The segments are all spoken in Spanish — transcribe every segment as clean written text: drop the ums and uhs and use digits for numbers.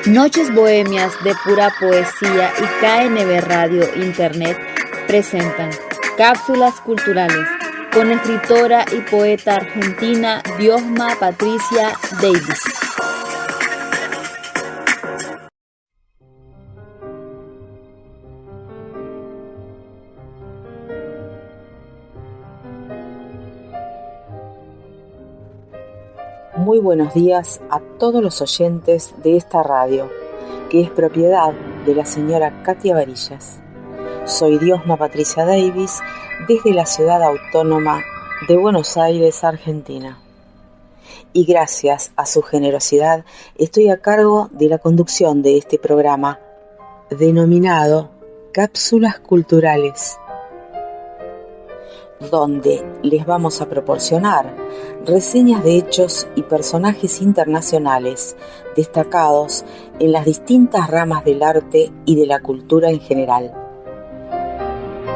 Noches bohemias de pura poesía y KNB Radio Internet presentan Cápsulas Culturales con escritora y poeta argentina Diosma Patricia Davis. Muy buenos días a todos los oyentes de esta radio, que es propiedad de la señora Katia Varillas. Soy Diosma Patricia Davis, desde la ciudad autónoma de Buenos Aires, Argentina. Y gracias a su generosidad, estoy a cargo de la conducción de este programa, denominado Cápsulas Culturales, donde les vamos a proporcionar reseñas de hechos y personajes internacionales destacados en las distintas ramas del arte y de la cultura en general.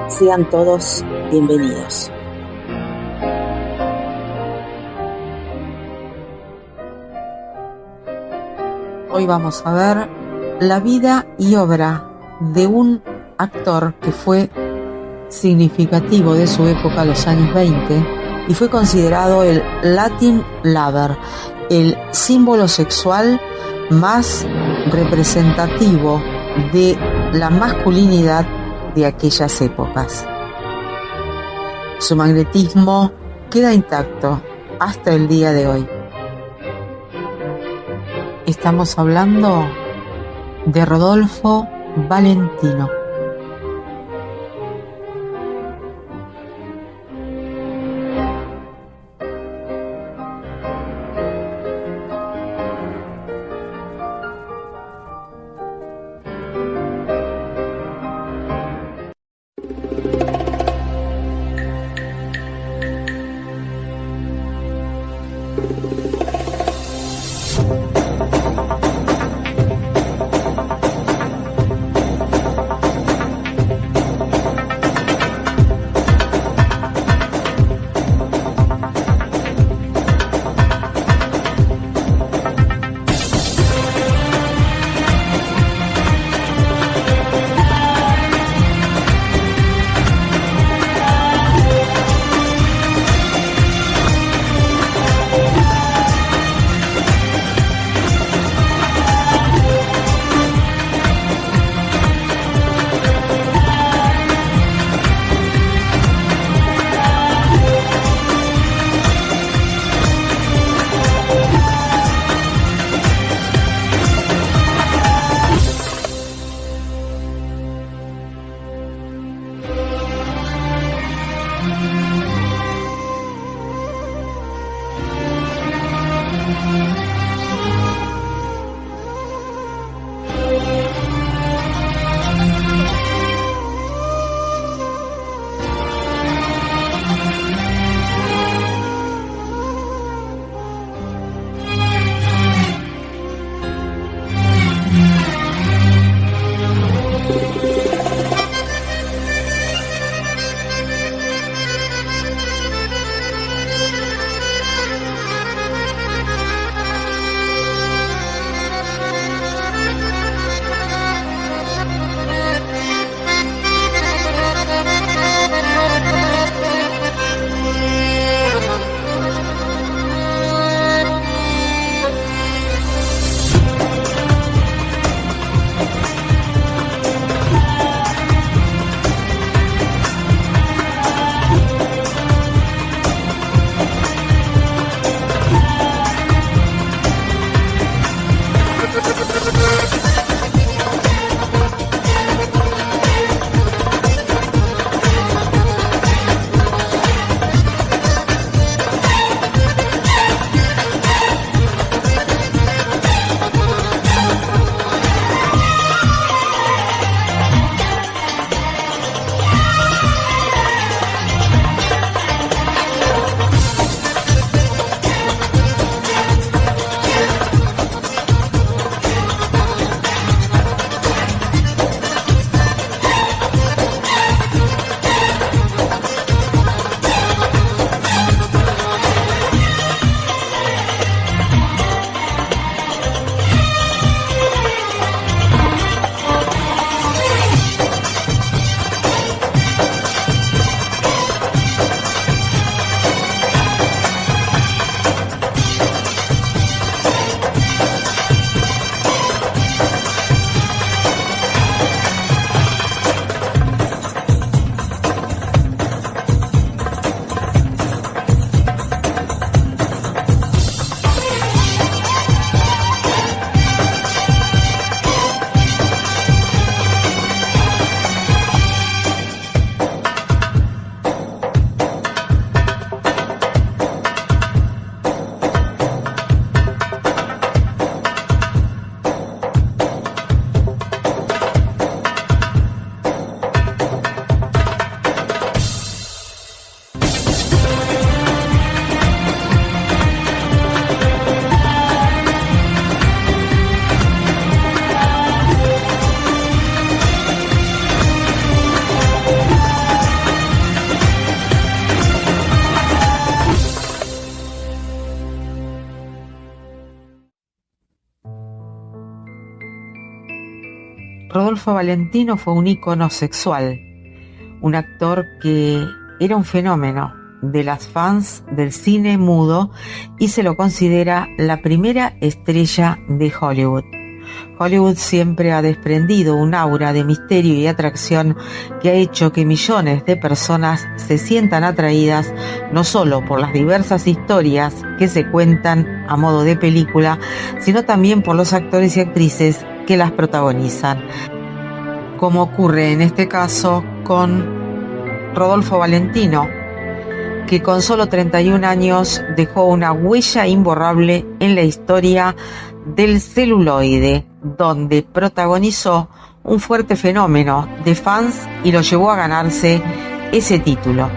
Sean todos bienvenidos. Hoy vamos a ver la vida y obra de un actor que fue significativo de su época, los años 20, y fue considerado el Latin Lover, el símbolo sexual más representativo de la masculinidad de aquellas épocas. Su magnetismo queda intacto hasta el día de hoy. Estamos hablando de Rodolfo Valentino. Rodolfo Valentino fue un ícono sexual, un actor que era un fenómeno de las fans del cine mudo y se lo considera la primera estrella de Hollywood. Hollywood siempre ha desprendido un aura de misterio y atracción que ha hecho que millones de personas se sientan atraídas no solo por las diversas historias que se cuentan a modo de película, sino también por los actores y actrices que las protagonizan, como ocurre en este caso con Rodolfo Valentino, que con solo 31 años dejó una huella imborrable en la historia del celuloide, donde protagonizó un fuerte fenómeno de fans y lo llevó a ganarse ese título.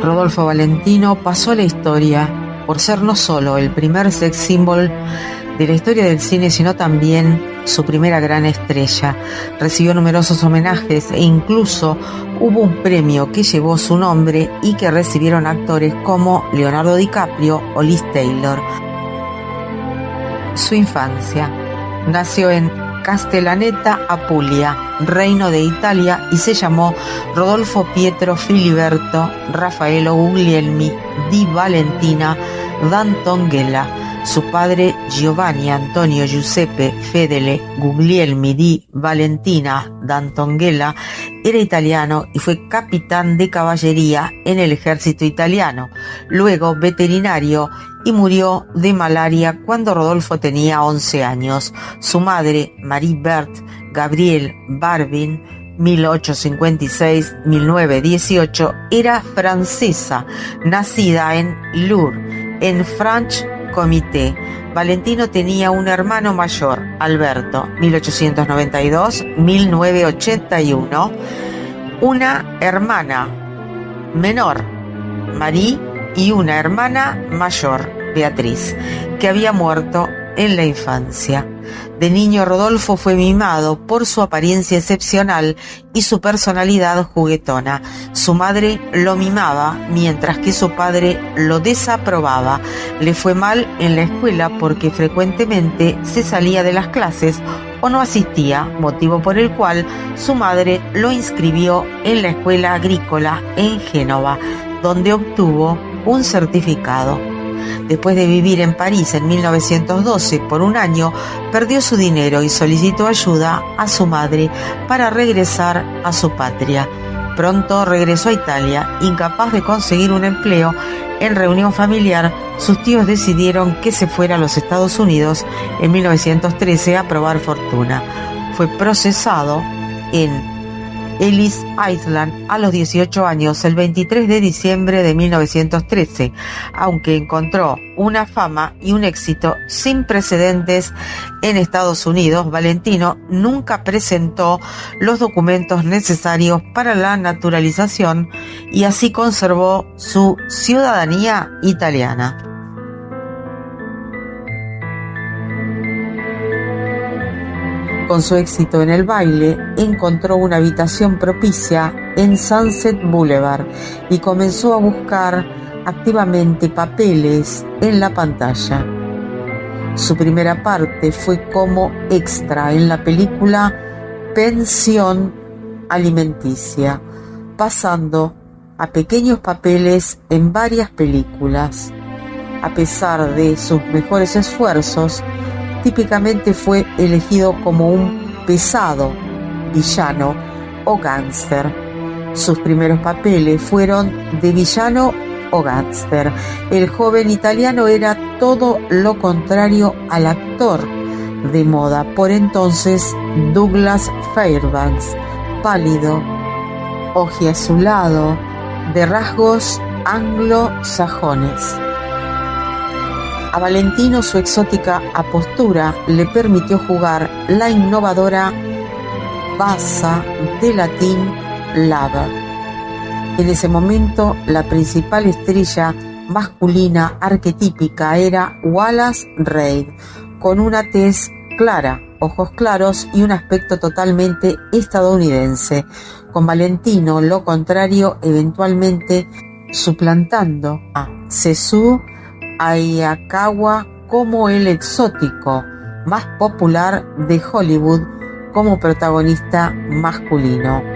Rodolfo Valentino pasó a la historia por ser no solo el primer sex symbol de la historia del cine, sino también su primera gran estrella. Recibió numerosos homenajes e incluso hubo un premio que llevó su nombre y que recibieron actores como Leonardo DiCaprio o Liz Taylor. Su infancia. Nació en Castellaneta, Apulia, Reino de Italia, y se llamó Rodolfo Pietro Filiberto Raffaello Guglielmi di Valentina d'Antonghella. Su padre, Giovanni Antonio Giuseppe Fedele Guglielmi di Valentina d'Antonghella, era italiano y fue capitán de caballería en el ejército italiano, luego veterinario, y murió de malaria cuando Rodolfo tenía 11 años. Su madre, Marie Berthe Gabrielle Barbin, 1856-1918, era francesa, nacida en Lourdes, en Franche Comité. Valentino tenía un hermano mayor, Alberto, 1892-1981, una hermana menor, Marie, y una hermana mayor, Beatriz, que había muerto en la infancia. De niño, Rodolfo fue mimado por su apariencia excepcional y su personalidad juguetona. Su madre lo mimaba, mientras que su padre lo desaprobaba. Le fue mal en la escuela porque frecuentemente se salía de las clases o no asistía, motivo por el cual su madre lo inscribió en la escuela agrícola en Génova, donde obtuvo un certificado. Después de vivir en París en 1912 por un año, perdió su dinero y solicitó ayuda a su madre para regresar a su patria. Pronto regresó a Italia, incapaz de conseguir un empleo. En reunión familiar, sus tíos decidieron que se fuera a los Estados Unidos en 1913 a probar fortuna. Fue procesado en Ellis Island a los 18 años, el 23 de diciembre de 1913, aunque encontró una fama y un éxito sin precedentes en Estados Unidos. Valentino nunca presentó los documentos necesarios para la naturalización y así conservó su ciudadanía italiana. Con su éxito en el baile, encontró una habitación propicia en Sunset Boulevard y comenzó a buscar activamente papeles en la pantalla. Su primera parte fue como extra en la película Pensión Alimenticia, pasando a pequeños papeles en varias películas. A pesar de sus mejores esfuerzos, típicamente fue elegido como un pesado villano o gángster. Sus primeros papeles fueron de villano o gángster. El joven italiano era todo lo contrario al actor de moda por entonces, Douglas Fairbanks, pálido, ojiazulado, de rasgos anglosajones. A Valentino su exótica apostura le permitió jugar la innovadora baza de latín Lover. En ese momento, la principal estrella masculina arquetípica era Wallace Reid, con una tez clara, ojos claros y un aspecto totalmente estadounidense. Con Valentino, lo contrario, eventualmente suplantando a Sessue Hayakawa como el exótico más popular de Hollywood como protagonista masculino.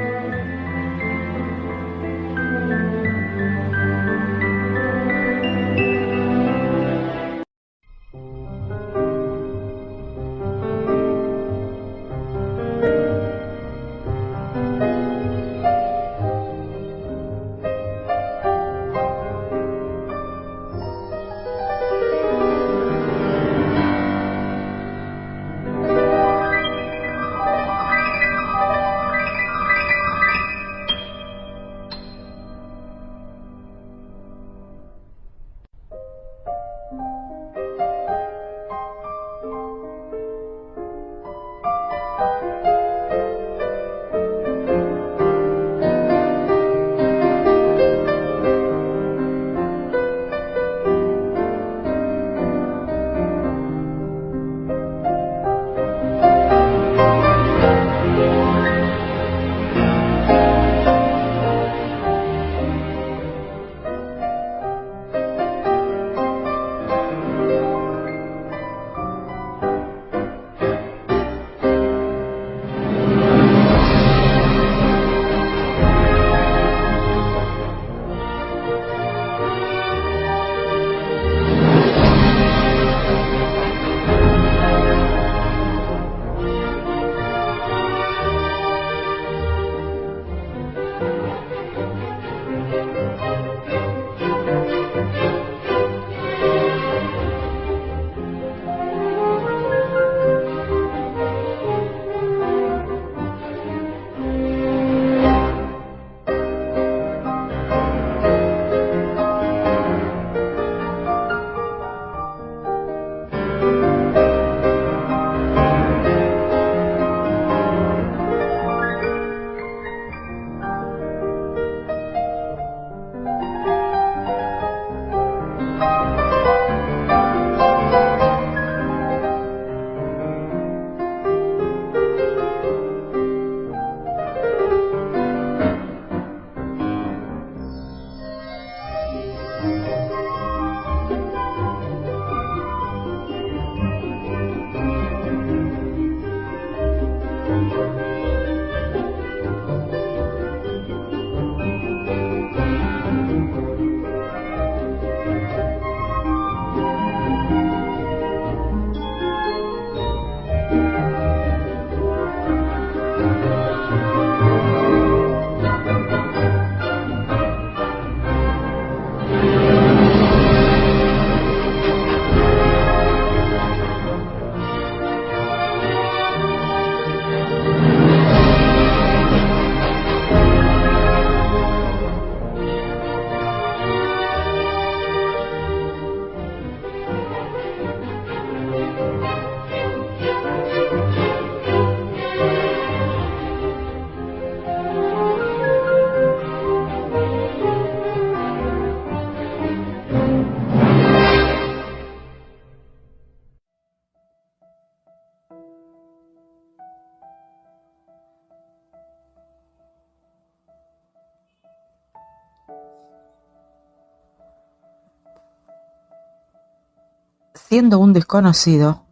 Siendo un desconocido,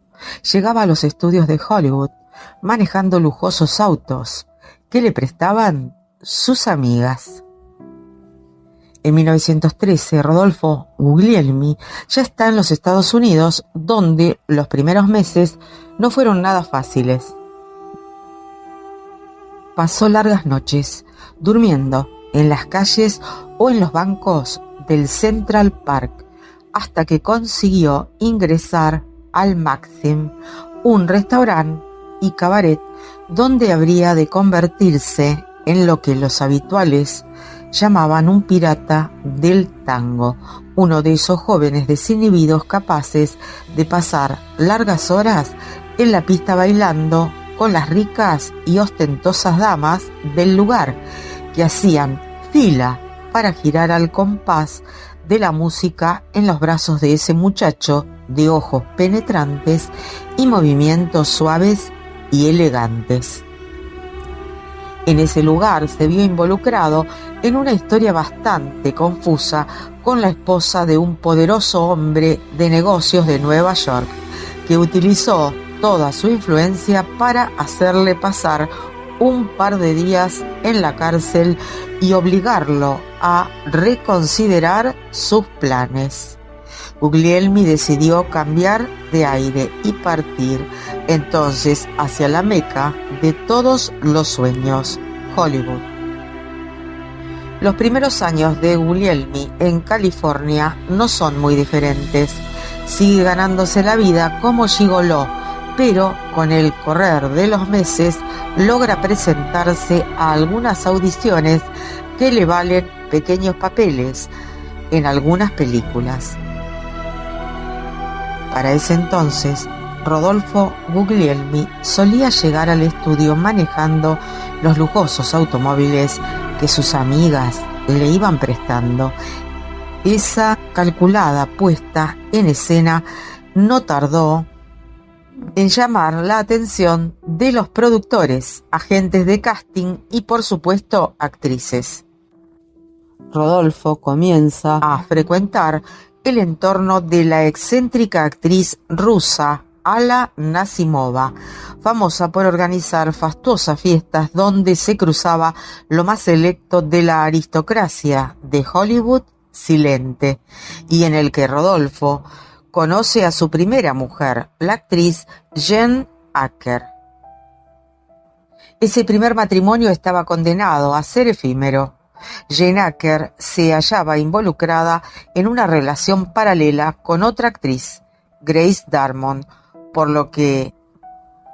llegaba a los estudios de Hollywood manejando lujosos autos que le prestaban sus amigas. En 1913, Rodolfo Guglielmi ya está en los Estados Unidos, donde los primeros meses no fueron nada fáciles. Pasó largas noches durmiendo en las calles o en los bancos del Central Park, hasta que consiguió ingresar al Maxim, un restaurante y cabaret donde habría de convertirse en lo que los habituales llamaban un pirata del tango, uno de esos jóvenes desinhibidos capaces de pasar largas horas en la pista bailando con las ricas y ostentosas damas del lugar, que hacían fila para girar al compás de la música en los brazos de ese muchacho de ojos penetrantes y movimientos suaves y elegantes. En ese lugar se vio involucrado en una historia bastante confusa con la esposa de un poderoso hombre de negocios de Nueva York, que utilizó toda su influencia para hacerle pasar un par de días en la cárcel y obligarlo a reconsiderar sus planes. Guglielmi decidió cambiar de aire y partir entonces hacia la meca de todos los sueños, Hollywood. Los primeros años de Guglielmi en California no son muy diferentes. Sigue ganándose la vida como gigoló, pero con el correr de los meses logra presentarse a algunas audiciones que le valen pequeños papeles en algunas películas. Para ese entonces, Rodolfo Guglielmi solía llegar al estudio manejando los lujosos automóviles que sus amigas le iban prestando. Esa calculada puesta en escena no tardó en llamar la atención de los productores, agentes de casting y, por supuesto, actrices. Rodolfo comienza a frecuentar el entorno de la excéntrica actriz rusa Alla Nasimova, famosa por organizar fastuosas fiestas donde se cruzaba lo más selecto de la aristocracia de Hollywood silente, y en el que Rodolfo conoce a su primera mujer, la actriz Jane Acker. Ese primer matrimonio estaba condenado a ser efímero. Jane Acker se hallaba involucrada en una relación paralela con otra actriz, Grace Darmon, por lo que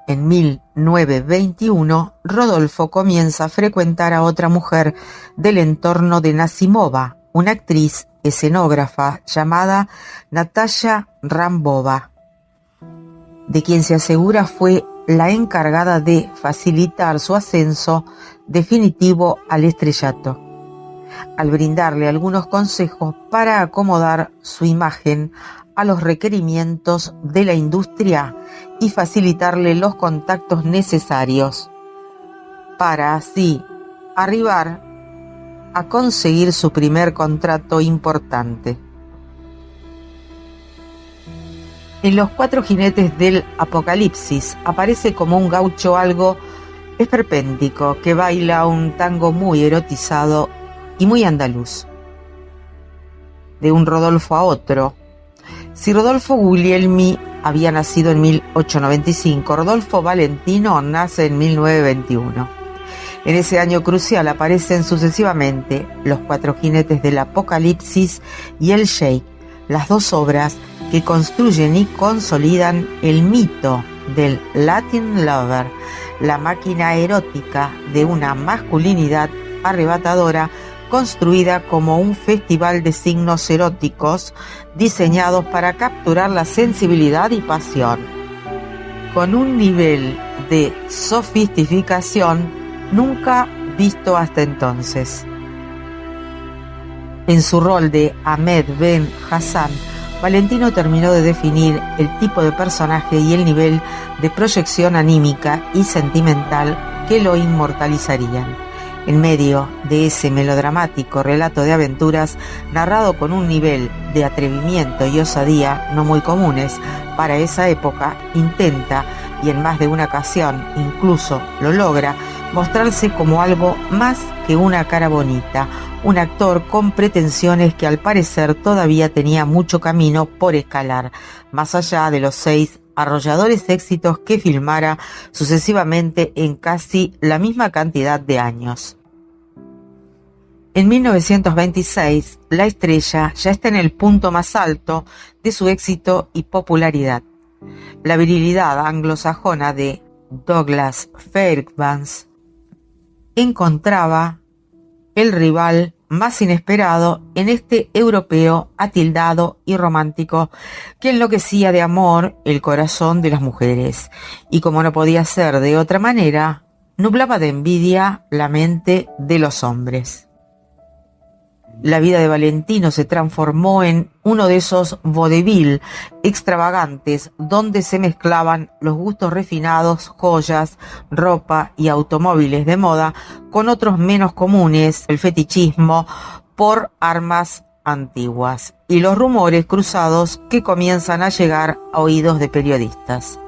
en 1921 Rodolfo comienza a frecuentar a otra mujer del entorno de Nasimova, una actriz escenógrafa llamada Natasha Rambova, de quien se asegura fue la encargada de facilitar su ascenso definitivo al estrellato, al brindarle algunos consejos para acomodar su imagen a los requerimientos de la industria y facilitarle los contactos necesarios para así arribar a conseguir su primer contrato importante. En Los Cuatro Jinetes del Apocalipsis aparece como un gaucho algo esperpéntico que baila un tango muy erotizado y muy andaluz. De un Rodolfo a otro. Si Rodolfo Guglielmi había nacido en 1895, Rodolfo Valentino nace en 1921. En ese año crucial aparecen sucesivamente Los Cuatro Jinetes del Apocalipsis y El Sheik, las dos obras que construyen y consolidan el mito del Latin Lover, la máquina erótica de una masculinidad arrebatadora construida como un festival de signos eróticos diseñados para capturar la sensibilidad y pasión, con un nivel de sofisticación nunca visto hasta entonces. En su rol de Ahmed Ben Hassan, Valentino terminó de definir el tipo de personaje y el nivel de proyección anímica y sentimental que lo inmortalizarían. En medio de ese melodramático relato de aventuras narrado con un nivel de atrevimiento y osadía no muy comunes para esa época, intenta, y en más de una ocasión incluso lo logra, mostrarse como algo más que una cara bonita, un actor con pretensiones que al parecer todavía tenía mucho camino por escalar, más allá de los 6 arrolladores éxitos que filmara sucesivamente en casi la misma cantidad de años. En 1926, la estrella ya está en el punto más alto de su éxito y popularidad. La virilidad anglosajona de Douglas Fairbanks encontraba el rival más inesperado en este europeo atildado y romántico que enloquecía de amor el corazón de las mujeres y, como no podía ser de otra manera, nublaba de envidia la mente de los hombres. La vida de Valentino se transformó en uno de esos vodevil extravagantes donde se mezclaban los gustos refinados, joyas, ropa y automóviles de moda con otros menos comunes, el fetichismo por armas antiguas y los rumores cruzados que comienzan a llegar a oídos de periodistas.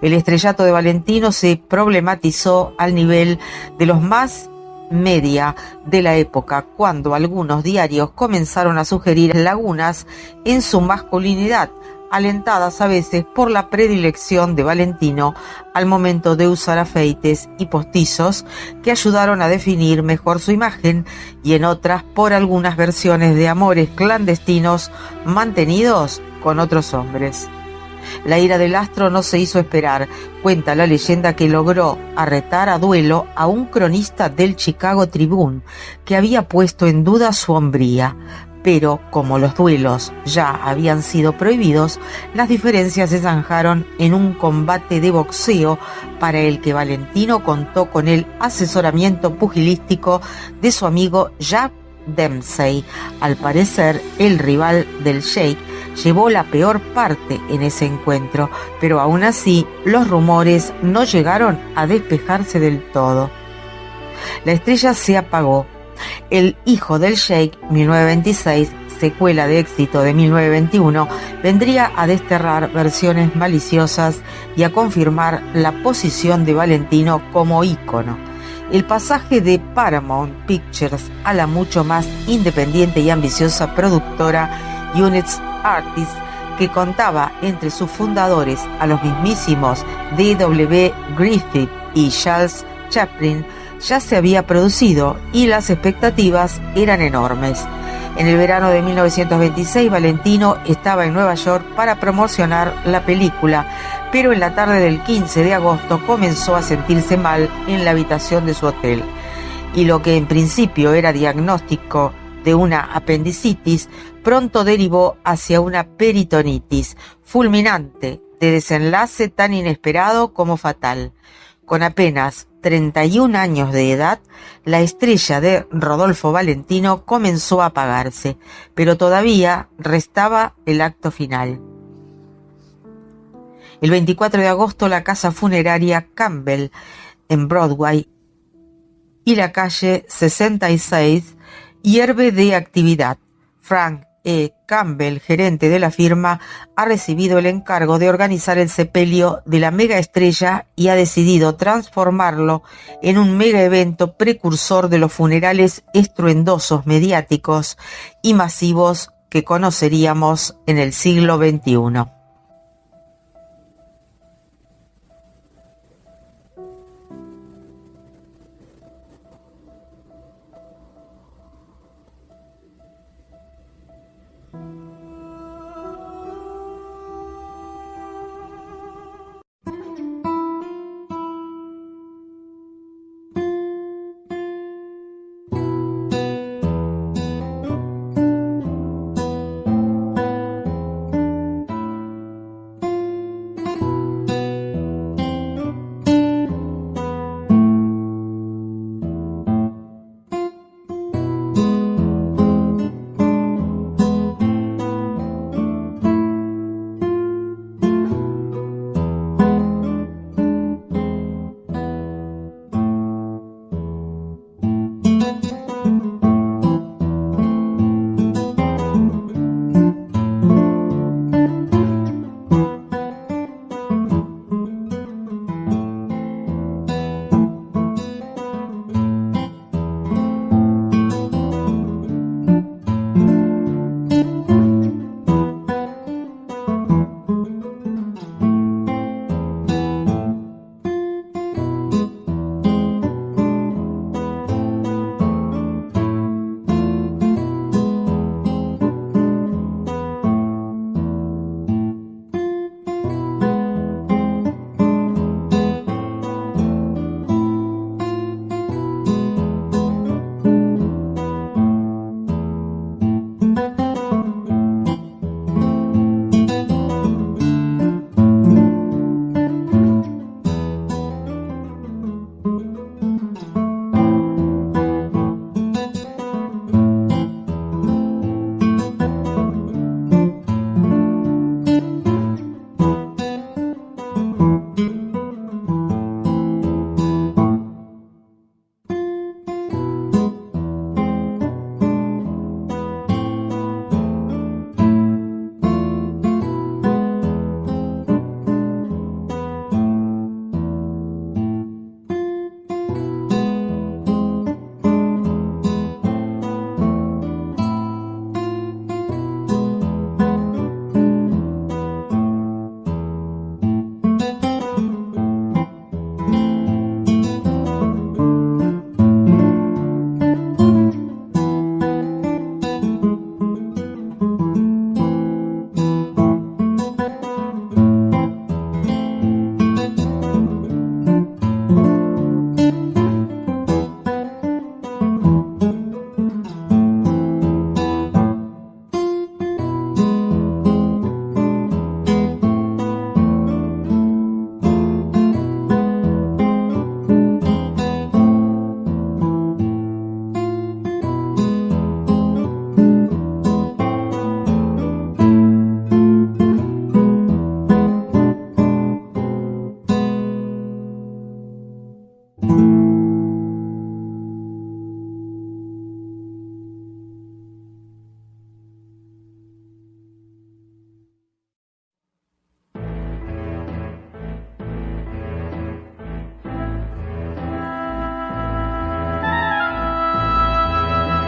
El estrellato de Valentino se problematizó al nivel de los más media de la época, cuando algunos diarios comenzaron a sugerir lagunas en su masculinidad, alentadas a veces por la predilección de Valentino al momento de usar afeites y postizos que ayudaron a definir mejor su imagen, y en otras por algunas versiones de amores clandestinos mantenidos con otros hombres. La ira del astro no se hizo esperar. Cuenta la leyenda que logró arretar a duelo a un cronista del Chicago Tribune que había puesto en duda su hombría. Pero como los duelos ya habían sido prohibidos, las diferencias se zanjaron en un combate de boxeo para el que Valentino contó con el asesoramiento pugilístico de su amigo Jack Dempsey. Al parecer, el rival del Sheik llevó la peor parte en ese encuentro, pero aún así los rumores no llegaron a despejarse del todo. La estrella se apagó. El hijo del Sheik, 1926, secuela de éxito de 1921, vendría a desterrar versiones maliciosas y a confirmar la posición de Valentino como ícono. El pasaje de Paramount Pictures a la mucho más independiente y ambiciosa productora United Artists, que contaba entre sus fundadores a los mismísimos D.W. Griffith y Charles Chaplin, ya se había producido y las expectativas eran enormes. En el verano de 1926, Valentino estaba en Nueva York para promocionar la película, pero en la tarde del 15 de agosto comenzó a sentirse mal en la habitación de su hotel. Y lo que en principio era diagnóstico de una apendicitis, pronto derivó hacia una peritonitis fulminante, de desenlace tan inesperado como fatal. Con apenas 31 años de edad, la estrella de Rodolfo Valentino comenzó a apagarse, pero todavía restaba el acto final. El 24 de agosto, la casa funeraria Campbell en Broadway y la calle 66 hierve de actividad. Frank E. Campbell, gerente de la firma, ha recibido el encargo de organizar el sepelio de la mega estrella y ha decidido transformarlo en un mega evento precursor de los funerales estruendosos, mediáticos y masivos que conoceríamos en el siglo XXI.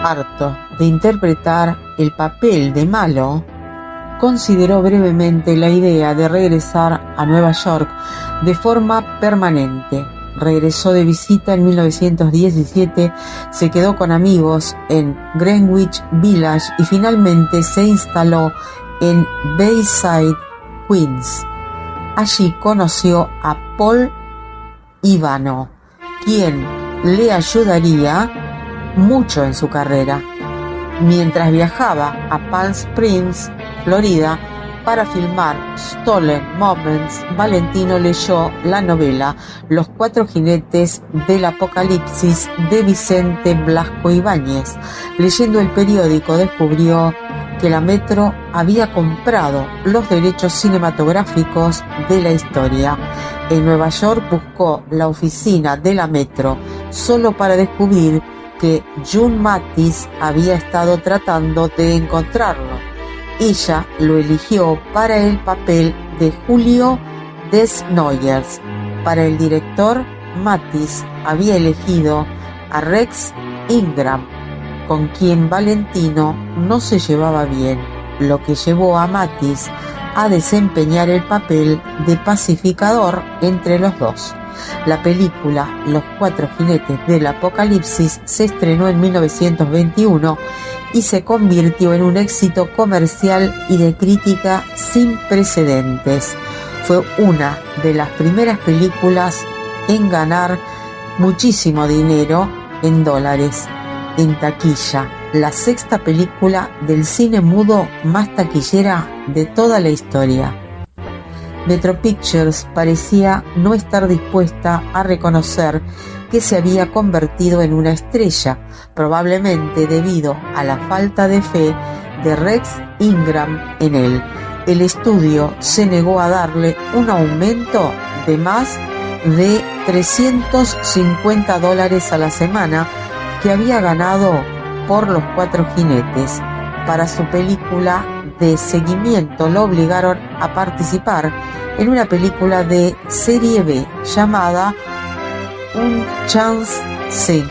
harto de interpretar el papel de malo, consideró brevemente la idea de regresar a Nueva York de forma permanente. Regresó de visita en 1917, se quedó con amigos en Greenwich Village y finalmente se instaló en Bayside, Queens. Allí conoció a Paul Ivano, quien le ayudaría mucho en su carrera. Mientras viajaba a Palm Springs, Florida, para filmar Stolen Moments, Valentino leyó la novela Los Cuatro Jinetes del Apocalipsis de Vicente Blasco Ibáñez. Leyendo el periódico descubrió que la Metro había comprado los derechos cinematográficos de la historia. En Nueva York buscó la oficina de la Metro solo para descubrir que June Mathis había estado tratando de encontrarlo. Ella lo eligió para el papel de Julio Desnoyers. Para el director, Mathis había elegido a Rex Ingram, con quien Valentino no se llevaba bien, lo que llevó a Mathis a desempeñar el papel de pacificador entre los dos. La película Los Cuatro Jinetes del Apocalipsis se estrenó en 1921 y se convirtió en un éxito comercial y de crítica sin precedentes. Fue una de las primeras películas en ganar muchísimo dinero en dólares en taquilla, la sexta película del cine mudo más taquillera de toda la historia. Metro Pictures parecía no estar dispuesta a reconocer que se había convertido en una estrella, probablemente debido a la falta de fe de Rex Ingram en él. El estudio se negó a darle un aumento de más de $350 a la semana que había ganado por Los Cuatro Jinetes. Para su película de seguimiento lo obligaron a participar en una película de serie B llamada Un Chance Six.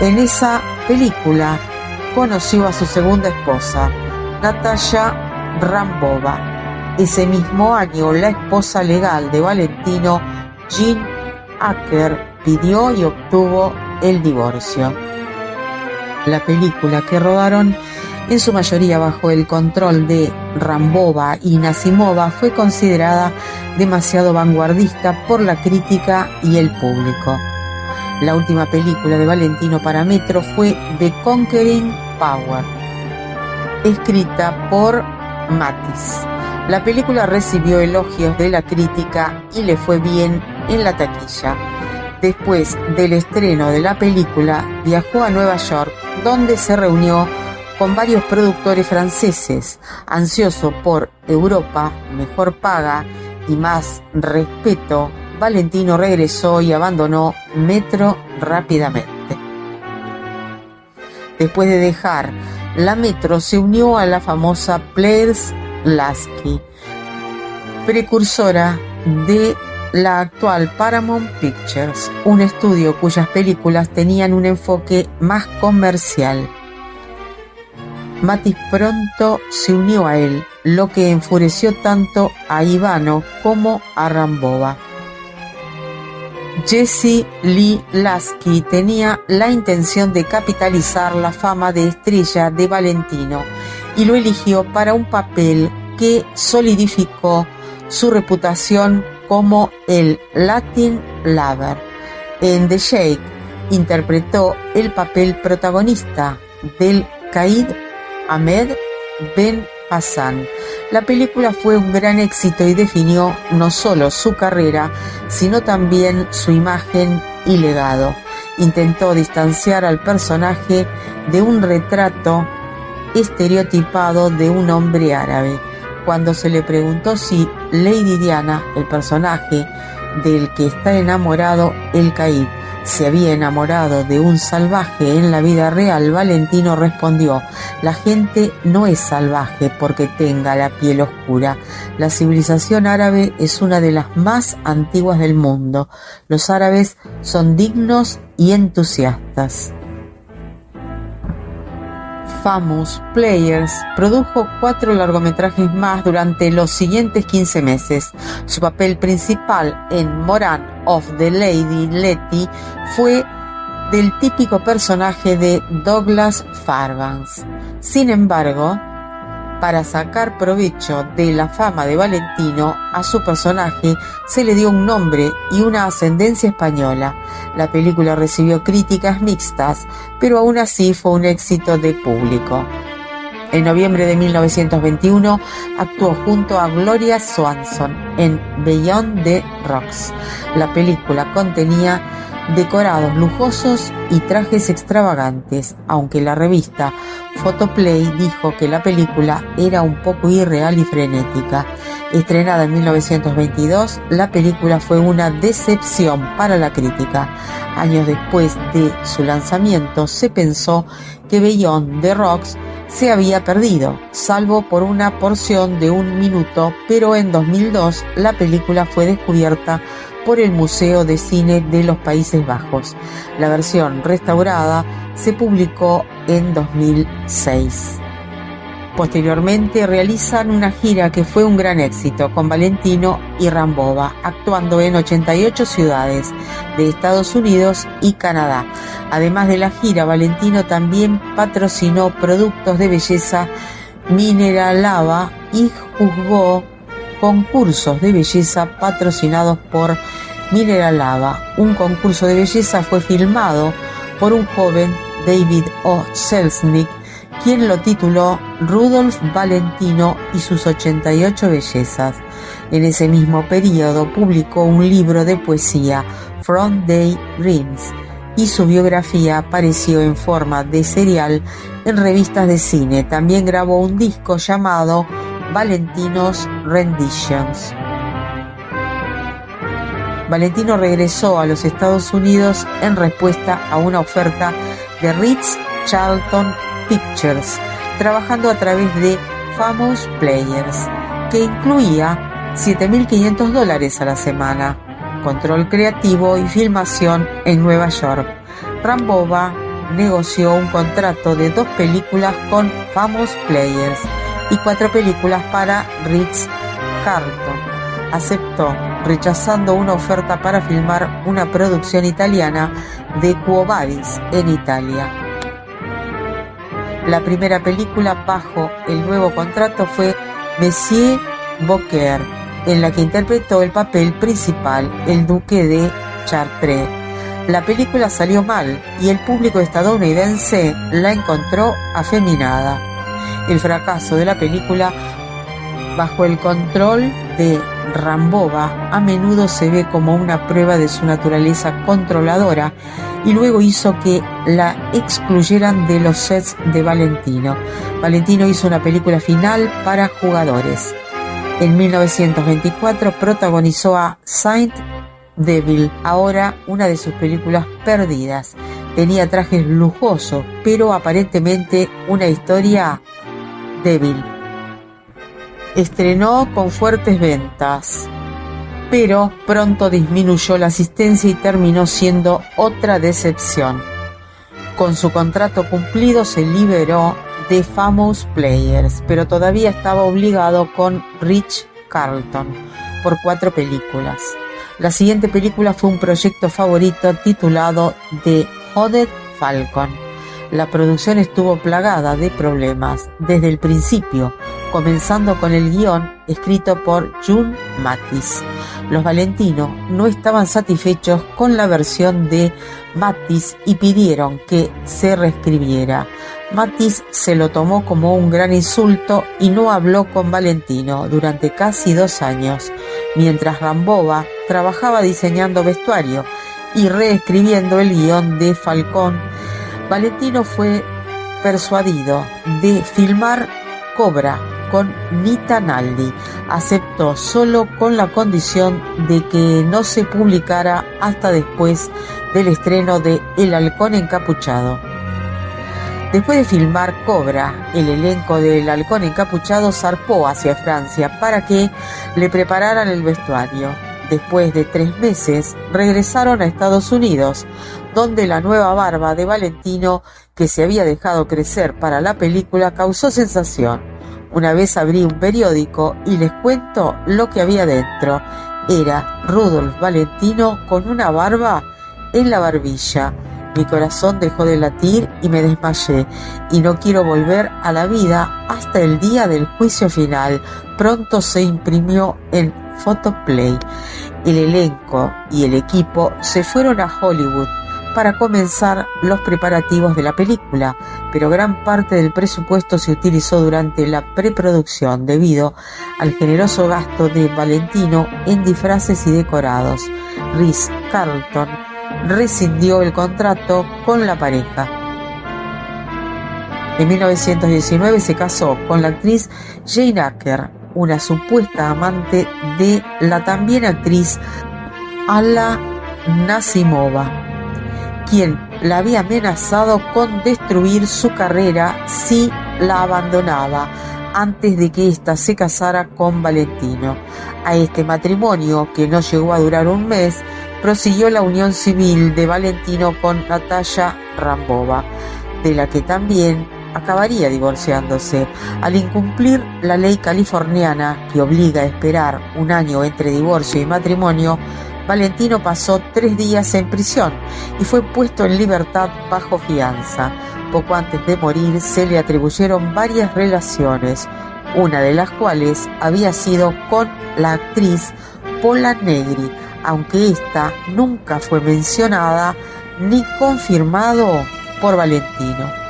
En esa película conoció a su segunda esposa, Natasha Rambova. Ese mismo año, la esposa legal de Valentino, Jean Acker, pidió y obtuvo el divorcio. La película, que rodaron en su mayoría bajo el control de Rambova y Nasimova, fue considerada demasiado vanguardista por la crítica y el público. La última película de Valentino para Metro fue The Conquering Power, escrita por Mathis. La película recibió elogios de la crítica y le fue bien en la taquilla. Después del estreno de la película, viajó a Nueva York, donde se reunió con varios productores franceses. Ansioso por Europa, mejor paga y más respeto, Valentino regresó y abandonó Metro rápidamente. Después de dejar la Metro, se unió a la famosa Players Lasky, precursora de la actual Paramount Pictures, un estudio cuyas películas tenían un enfoque más comercial. Mathis pronto se unió a él, lo que enfureció tanto a Ivano como a Rambova. Jesse Lee Lasky tenía la intención de capitalizar la fama de estrella de Valentino y lo eligió para un papel que solidificó su reputación como el Latin Lover. En The Sheikh interpretó el papel protagonista del Qaid Ahmed Ben Hassan. La película fue un gran éxito y definió no solo su carrera, sino también su imagen y legado. Intentó distanciar al personaje de un retrato estereotipado de un hombre árabe. Cuando se le preguntó si Lady Diana, el personaje del que está enamorado el Qaid, se había enamorado de un salvaje en la vida real, Valentino respondió: la gente no es salvaje porque tenga la piel oscura. La civilización árabe es una de las más antiguas del mundo. Los árabes son dignos y entusiastas. Famous Players produjo 4 largometrajes más durante los siguientes 15 meses. Su papel principal en Moran of the Lady Letty fue del típico personaje de Douglas Fairbanks. Sin embargo, para sacar provecho de la fama de Valentino, a su personaje se le dio un nombre y una ascendencia española. La película recibió críticas mixtas, pero aún así fue un éxito de público. En noviembre de 1921 actuó junto a Gloria Swanson en Beyond the Rocks. La película contenía decorados lujosos y trajes extravagantes, aunque la revista Photoplay dijo que la película era un poco irreal y frenética. Estrenada en 1922, la película fue una decepción para la crítica. Años después de su lanzamiento, se pensó que Beyond the Rocks se había perdido, salvo por una porción de 1 minuto, pero en 2002 la película fue descubierta por el Museo de Cine de los Países Bajos. La versión restaurada se publicó en 2006. Posteriormente realizan una gira que fue un gran éxito con Valentino y Rambova, actuando en 88 ciudades de Estados Unidos y Canadá. Además de la gira, Valentino también patrocinó productos de belleza Mineralava y juzgó concursos de belleza patrocinados por Mineralava. Un concurso de belleza fue filmado por un joven David O. Selznick, quien lo tituló Rudolf Valentino y sus 88 bellezas. En ese mismo periodo publicó un libro de poesía, From Day Dreams, y su biografía apareció en forma de serial en revistas de cine. También grabó un disco llamado Valentino's Renditions. Valentino regresó a los Estados Unidos en respuesta a una oferta de Ritz-Carlton Pictures, trabajando a través de Famous Players, que incluía $7.500 a la semana, control creativo y filmación en Nueva York. Rambova negoció un contrato de 2 películas con Famous Players y 4 películas para Ritz-Carlton. Aceptó, rechazando una oferta para filmar una producción italiana de Quo Vadis en Italia. La primera película bajo el nuevo contrato fue Monsieur Beaucaire, en la que interpretó el papel principal, el duque de Chartres. La película salió mal y el público estadounidense la encontró afeminada. El fracaso de la película, bajo el control de Rambova, a menudo se ve como una prueba de su naturaleza controladora, y luego hizo que la excluyeran de los sets de Valentino. Valentino hizo una película final para jugadores. En 1924 protagonizó a Saint Devil, ahora una de sus películas perdidas. Tenía trajes lujosos, pero aparentemente una historia débil. Estrenó con fuertes ventas, pero pronto disminuyó la asistencia y terminó siendo otra decepción. Con su contrato cumplido se liberó de Famous Players, pero todavía estaba obligado con Ritz-Carlton por 4 películas. La siguiente película fue un proyecto favorito titulado The Hooded Falcon. La producción estuvo plagada de problemas desde el principio, comenzando con el guión escrito por June Mathis. Los Valentino no estaban satisfechos con la versión de Mathis y pidieron que se reescribiera. Mathis se lo tomó como un gran insulto y no habló con Valentino durante casi 2 años, mientras Rambova trabajaba diseñando vestuario y reescribiendo el guión de Falcón. Valentino fue persuadido de filmar Cobra con Nita Naldi. Aceptó solo con la condición de que no se publicara hasta después del estreno de El Halcón Encapuchado. Después de filmar Cobra, el elenco del Halcón Encapuchado zarpó hacia Francia para que le prepararan el vestuario. Después de 3 meses, regresaron a Estados Unidos. donde la nueva barba de Valentino, que se había dejado crecer para la película, causó sensación. Una vez abrí un periódico y les cuento lo que había dentro. Era Rudolf Valentino con una barba en la barbilla. Mi corazón dejó de latir y me desmayé, y no quiero volver a la vida hasta el día del juicio final. Pronto se imprimió en Photoplay. El elenco y el equipo se fueron a Hollywood para comenzar los preparativos de la película, pero gran parte del presupuesto se utilizó durante la preproducción debido al generoso gasto de Valentino en disfraces y decorados. Ritz Carlton rescindió el contrato con la pareja. En 1919 se casó con la actriz Jane Acker, una supuesta amante de la también actriz Alla Nasimova, quien la había amenazado con destruir su carrera si la abandonaba antes de que ésta se casara con Valentino. A este matrimonio, que no llegó a durar un mes, prosiguió la unión civil de Valentino con Natalia Rambova, de la que también acabaría divorciándose. Al incumplir la ley californiana que obliga a esperar un año entre divorcio y matrimonio, Valentino pasó 3 días en prisión y fue puesto en libertad bajo fianza. Poco antes de morir se le atribuyeron varias relaciones, una de las cuales había sido con la actriz Pola Negri, aunque esta nunca fue mencionada ni confirmado por Valentino.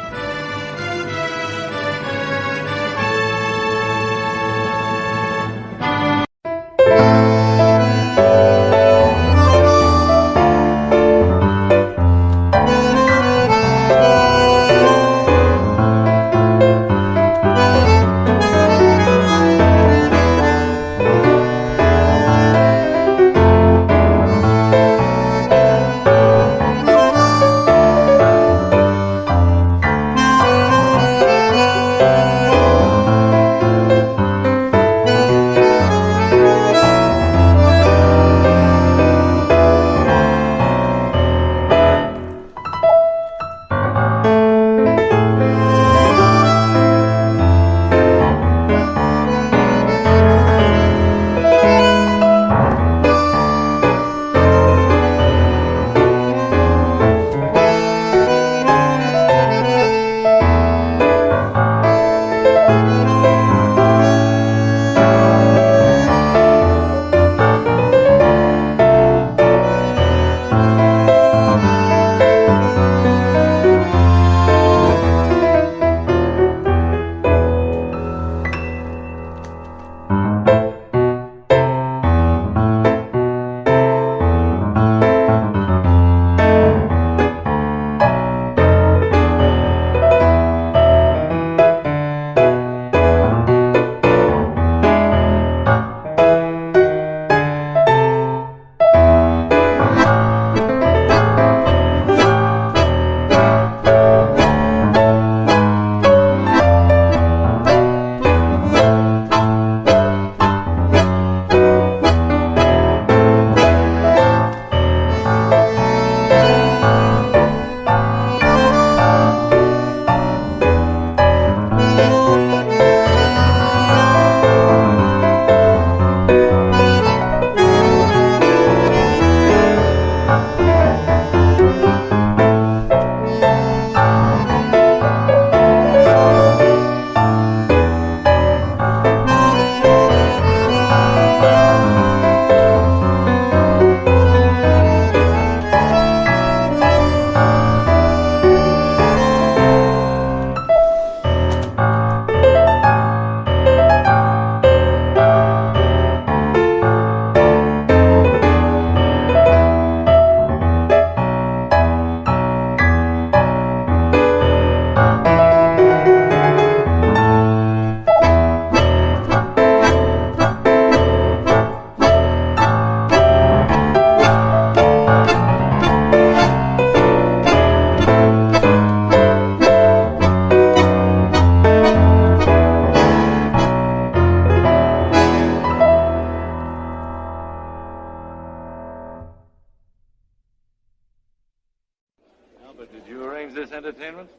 entertainment?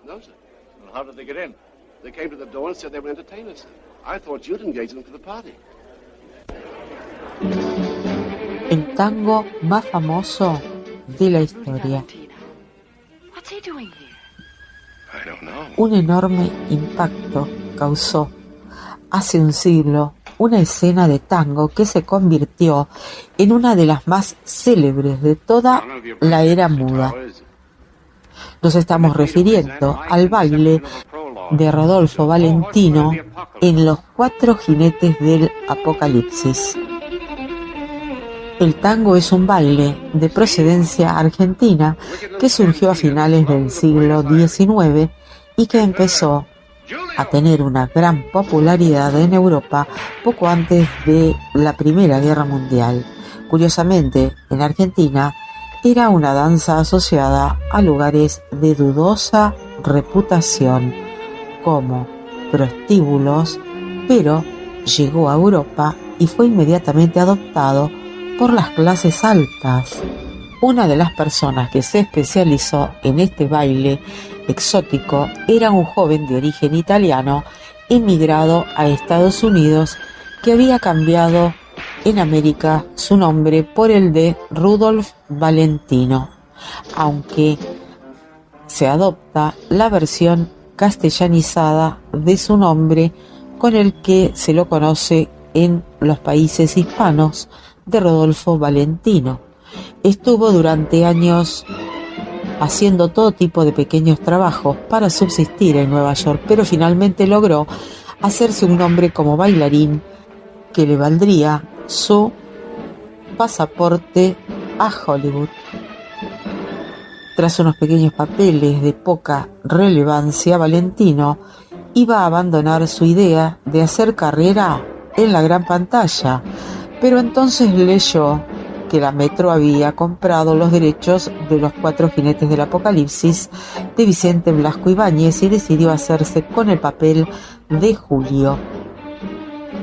No, sir. Well, how did they get in? They came to the door and said they were entertainers, sir. I thought you'd engage them for the party. El tango más famoso de la historia. What's he doing here? I don't know. Un enorme impacto causó hace un siglo una escena de tango que se convirtió en una de las más célebres de toda la era muda. Nos estamos refiriendo al baile de Rodolfo Valentino en Los Cuatro Jinetes del Apocalipsis. El tango es un baile de procedencia argentina que surgió a finales del siglo XIX y que empezó a tener una gran popularidad en Europa poco antes de la Primera Guerra Mundial. Curiosamente, en Argentina era una danza asociada a lugares de dudosa reputación, como prostíbulos, pero llegó a Europa y fue inmediatamente adoptado por las clases altas. Una de las personas que se especializó en este baile exótico era un joven de origen italiano emigrado a Estados Unidos que había cambiado en América su nombre por el de Rudolf Valentino, aunque se adopta la versión castellanizada de su nombre con el que se lo conoce en los países hispanos de Rodolfo Valentino. Estuvo durante años haciendo todo tipo de pequeños trabajos para subsistir en Nueva York, pero finalmente logró hacerse un nombre como bailarín que le valdría su pasaporte a Hollywood. Tras unos pequeños papeles de poca relevancia, Valentino iba a abandonar su idea de hacer carrera en la gran pantalla, pero entonces leyó que la Metro había comprado los derechos de Los Cuatro Jinetes del Apocalipsis de Vicente Blasco Ibáñez y decidió hacerse con el papel de Julio.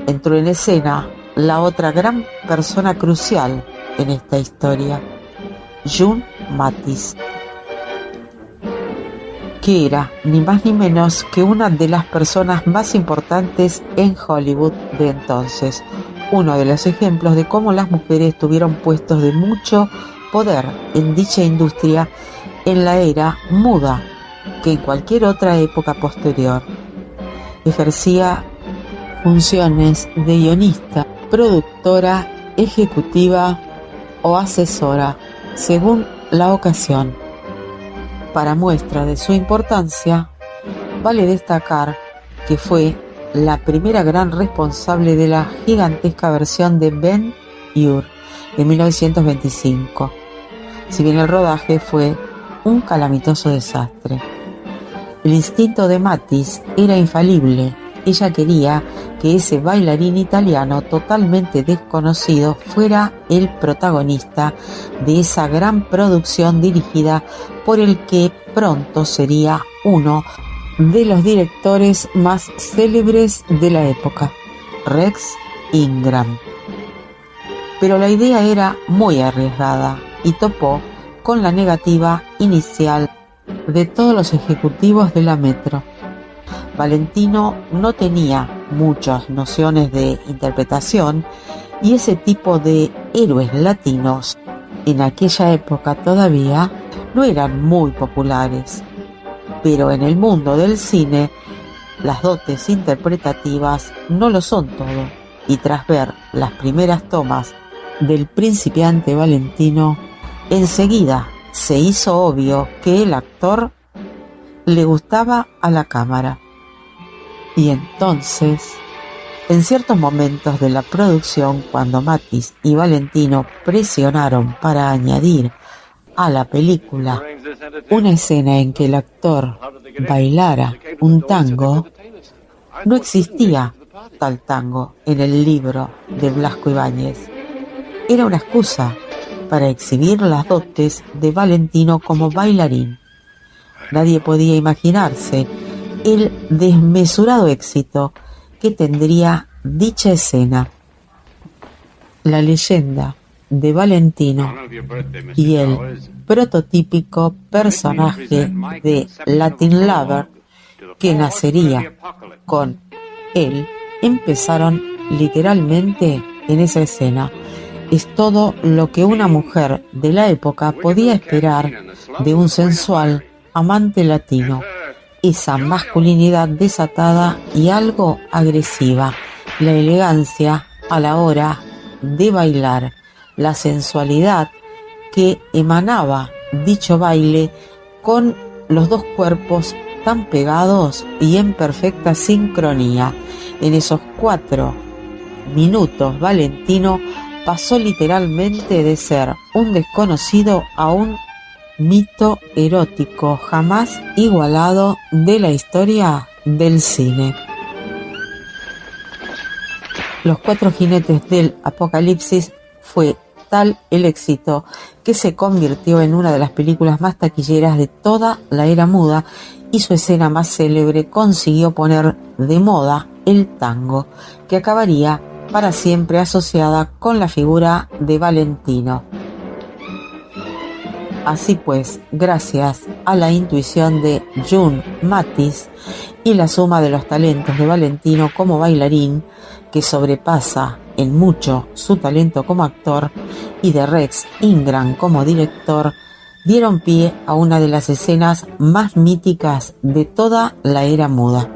Entró en escena la otra gran persona crucial en esta historia, June Mathis, que era ni más ni menos que una de las personas más importantes en Hollywood de entonces. Uno de los ejemplos de cómo las mujeres tuvieron puestos de mucho poder en dicha industria en la era muda que en cualquier otra época posterior. Ejercía funciones de guionista, productora, ejecutiva o asesora, según la ocasión. Para muestra de su importancia, vale destacar que fue la primera gran responsable de la gigantesca versión de Ben-Hur de 1925, si bien el rodaje fue un calamitoso desastre. El instinto de Mathis era infalible. Ella quería que ese bailarín italiano totalmente desconocido fuera el protagonista de esa gran producción dirigida por el que pronto sería uno de los directores más célebres de la época, Rex Ingram. Pero la idea era muy arriesgada y topó con la negativa inicial de todos los ejecutivos de la Metro. Valentino no tenía muchas nociones de interpretación y ese tipo de héroes latinos en aquella época todavía no eran muy populares. Pero en el mundo del cine, las dotes interpretativas no lo son todo, y tras ver las primeras tomas del principiante Valentino, enseguida se hizo obvio que el actor le gustaba a la cámara. Y entonces, en ciertos momentos de la producción, cuando Mathis y Valentino presionaron para añadir a la película una escena en que el actor bailara un tango, no existía tal tango en el libro de Blasco Ibáñez. Era una excusa para exhibir las dotes de Valentino como bailarín. Nadie podía imaginarse el desmesurado éxito que tendría dicha escena. La leyenda de Valentino y el prototípico personaje de Latin Lover que nacería con él empezaron literalmente en esa escena. Es todo lo que una mujer de la época podía esperar de un sensual amante latino, esa masculinidad desatada y algo agresiva, la elegancia a la hora de bailar, la sensualidad que emanaba dicho baile con los dos cuerpos tan pegados y en perfecta sincronía. En esos 4 minutos Valentino pasó literalmente de ser un desconocido a un mito erótico jamás igualado de la historia del cine. Los 4 jinetes del Apocalipsis fue tal el éxito que se convirtió en una de las películas más taquilleras de toda la era muda y su escena más célebre consiguió poner de moda el tango, que acabaría para siempre asociada con la figura de Valentino. Así pues, gracias a la intuición de June Mathis y la suma de los talentos de Valentino como bailarín, que sobrepasa en mucho su talento como actor, y de Rex Ingram como director, dieron pie a una de las escenas más míticas de toda la era muda.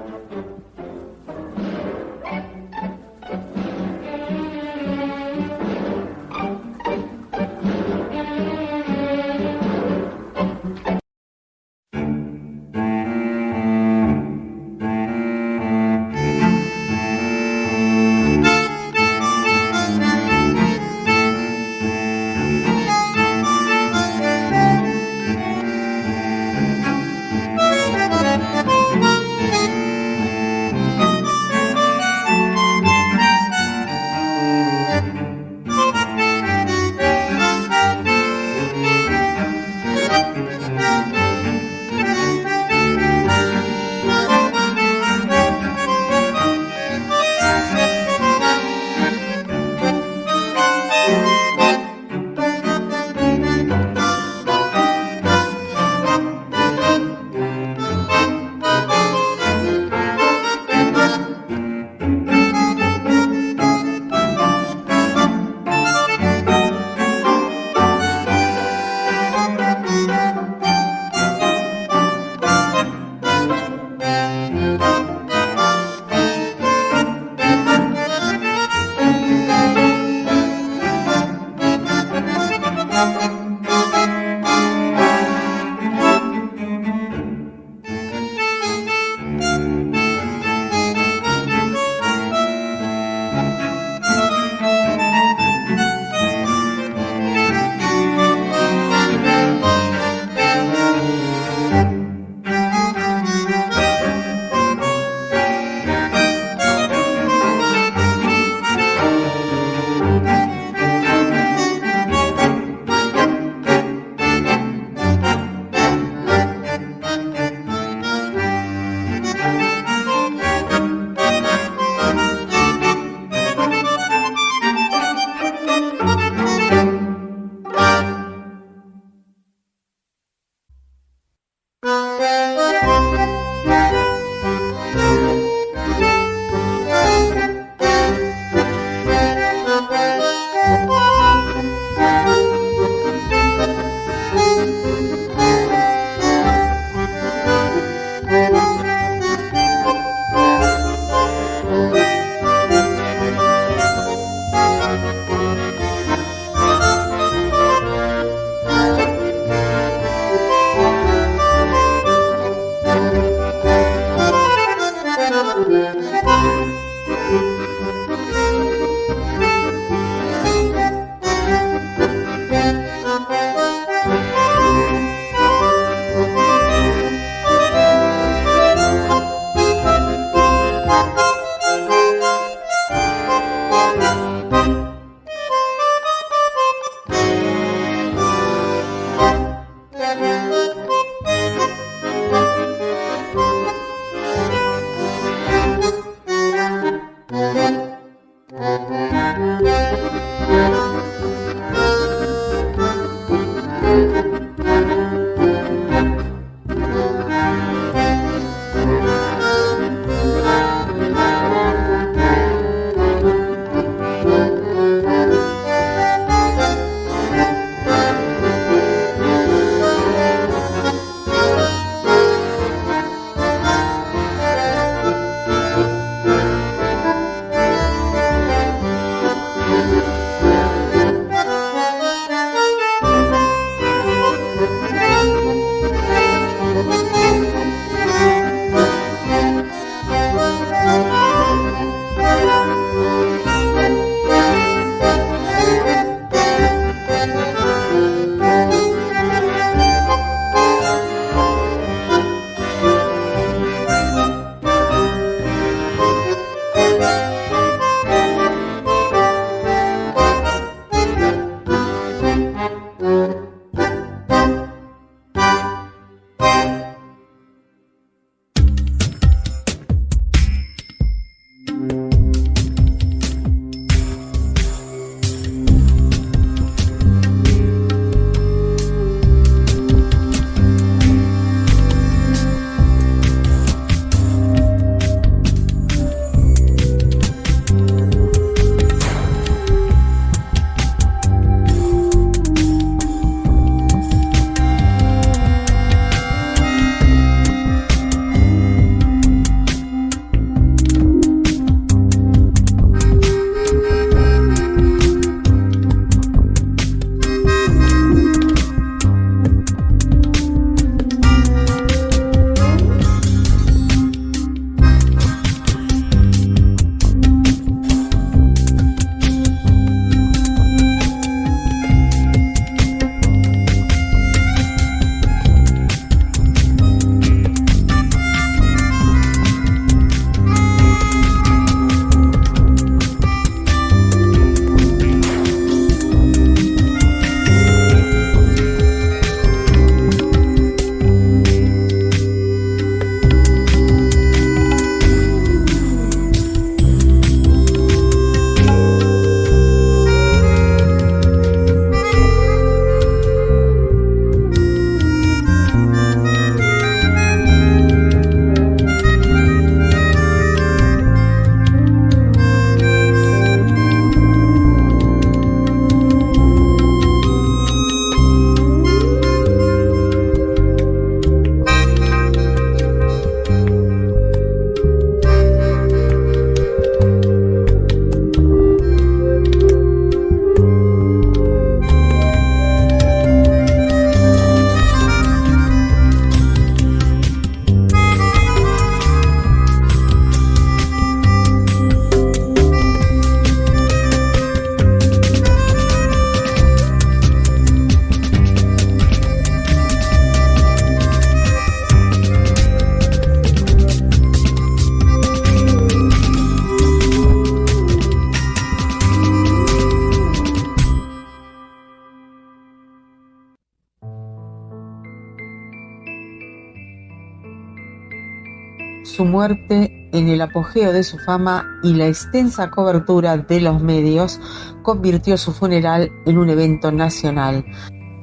Su muerte en el apogeo de su fama y la extensa cobertura de los medios convirtió su funeral en un evento nacional,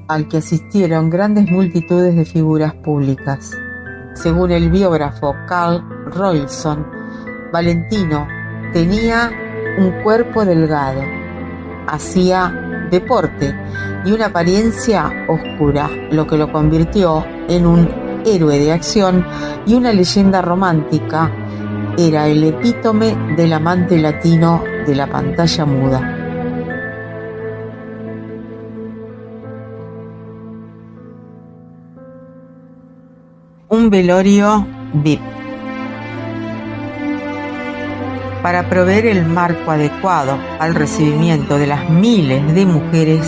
al que asistieron grandes multitudes de figuras públicas. Según el biógrafo Carl Roilson, Valentino tenía un cuerpo delgado, hacía deporte y una apariencia oscura, lo que lo convirtió en un héroe de acción y una leyenda romántica. Era el epítome del amante latino de la pantalla muda. Un velorio VIP. Para proveer el marco adecuado al recibimiento de las miles de mujeres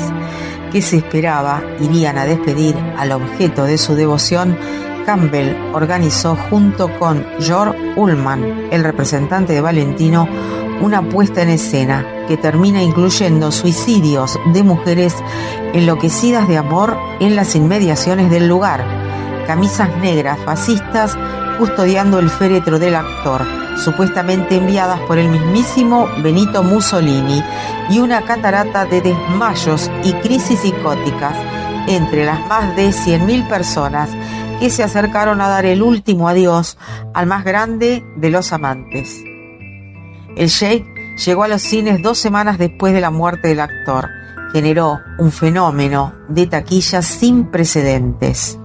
que se esperaba irían a despedir al objeto de su devoción, Campbell organizó junto con George Ullman, el representante de Valentino, una puesta en escena que termina incluyendo suicidios de mujeres enloquecidas de amor en las inmediaciones del lugar, camisas negras fascistas custodiando el féretro del actor, supuestamente enviadas por el mismísimo Benito Mussolini, y una catarata de desmayos y crisis psicóticas entre las más de 100.000 personas que se acercaron a dar el último adiós al más grande de los amantes. El Sheikh llegó a los cines 2 semanas después de la muerte del actor. Generó un fenómeno de taquilla sin precedentes.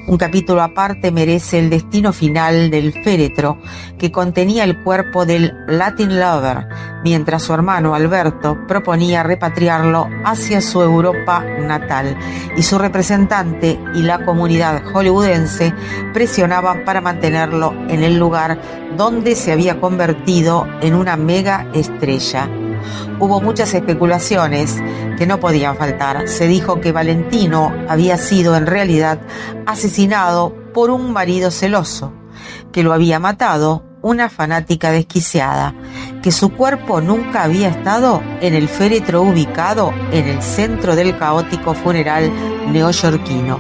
Un capítulo aparte merece el destino final del féretro, que contenía el cuerpo del Latin Lover, mientras su hermano Alberto proponía repatriarlo hacia su Europa natal, y su representante y la comunidad hollywoodense presionaban para mantenerlo en el lugar donde se había convertido en una mega estrella. Hubo muchas especulaciones que no podían faltar. Se dijo que Valentino había sido en realidad asesinado por un marido celoso, que lo había matado una fanática desquiciada, que su cuerpo nunca había estado en el féretro ubicado en el centro del caótico funeral neoyorquino,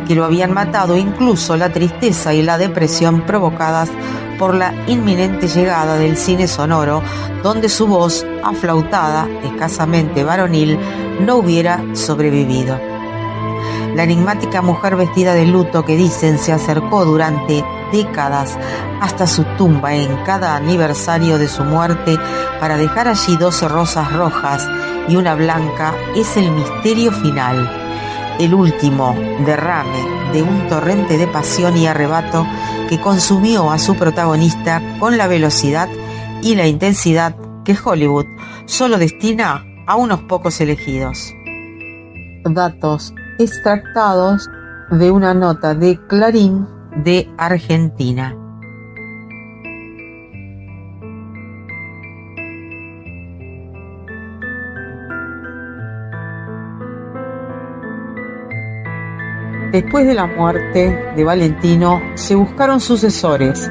que lo habían matado incluso la tristeza y la depresión provocadas por la inminente llegada del cine sonoro, donde su voz, aflautada, escasamente varonil, no hubiera sobrevivido. La enigmática mujer vestida de luto que dicen se acercó durante décadas hasta su tumba en cada aniversario de su muerte para dejar allí 12 rosas rojas y una blanca es el misterio final, el último derrame de un torrente de pasión y arrebato que consumió a su protagonista con la velocidad y la intensidad que Hollywood solo destina a unos pocos elegidos. Datos extractados de una nota de Clarín de Argentina. Después de la muerte de Valentino, se buscaron sucesores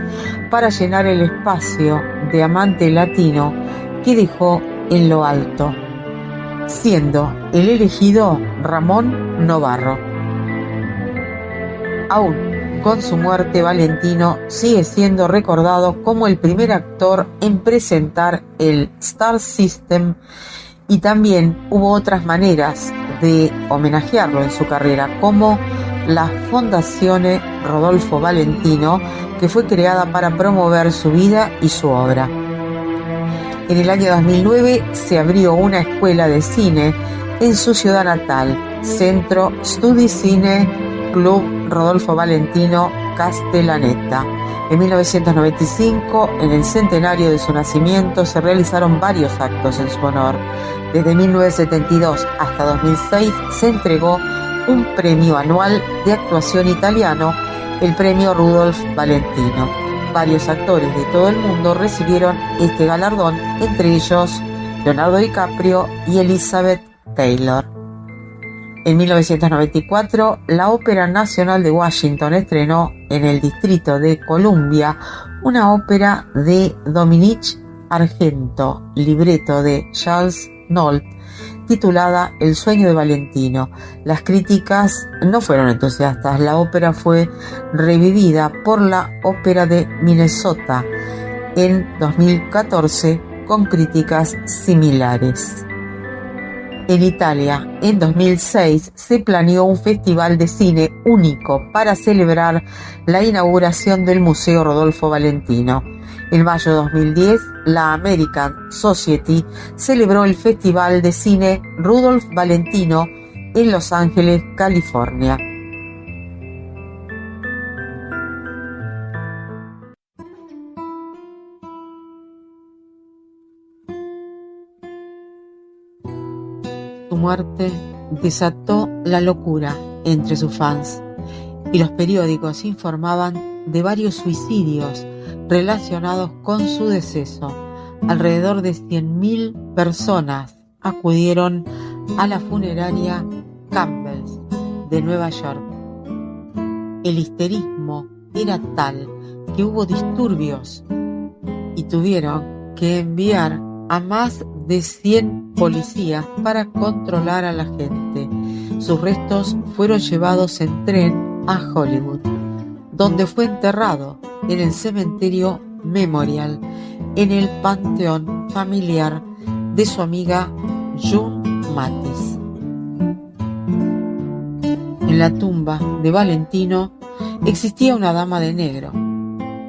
para llenar el espacio de amante latino que dejó en lo alto, siendo el elegido Ramón Novarro. Aún con su muerte, Valentino sigue siendo recordado como el primer actor en presentar el Star System, y también hubo otras maneras de homenajearlo en su carrera, como la Fondazione Rodolfo Valentino, que fue creada para promover su vida y su obra. En el año 2009 se abrió una escuela de cine en su ciudad natal, Centro Studi Cine Club Rodolfo Valentino Castellaneta. En 1995, en el centenario de su nacimiento, se realizaron varios actos en su honor. Desde 1972 hasta 2006 se entregó un premio anual de actuación italiano, el premio Rudolph Valentino. Varios actores de todo el mundo recibieron este galardón, entre ellos Leonardo DiCaprio y Elizabeth Taylor. En 1994, la Ópera Nacional de Washington estrenó en el Distrito de Columbia una ópera de Dominique Argento, libreto de Charles Nolte, titulada El sueño de Valentino. Las críticas no fueron entusiastas. La ópera fue revivida por la Ópera de Minnesota en 2014 con críticas similares. En Italia, en 2006, se planeó un festival de cine único para celebrar la inauguración del Museo Rodolfo Valentino. En mayo de 2010, la American Society celebró el Festival de Cine Rudolph Valentino en Los Ángeles, California. Su muerte desató la locura entre sus fans y los periódicos informaban de varios suicidios relacionados con su deceso. Alrededor de 100.000 personas acudieron a la funeraria Campbell's de Nueva York. El histerismo era tal que hubo disturbios y tuvieron que enviar a más de 100 policías para controlar a la gente. Sus restos fueron llevados en tren a Hollywood, donde fue enterrado en el cementerio Memorial, en el panteón familiar de su amiga June Mathis. En la tumba de Valentino existía una dama de negro,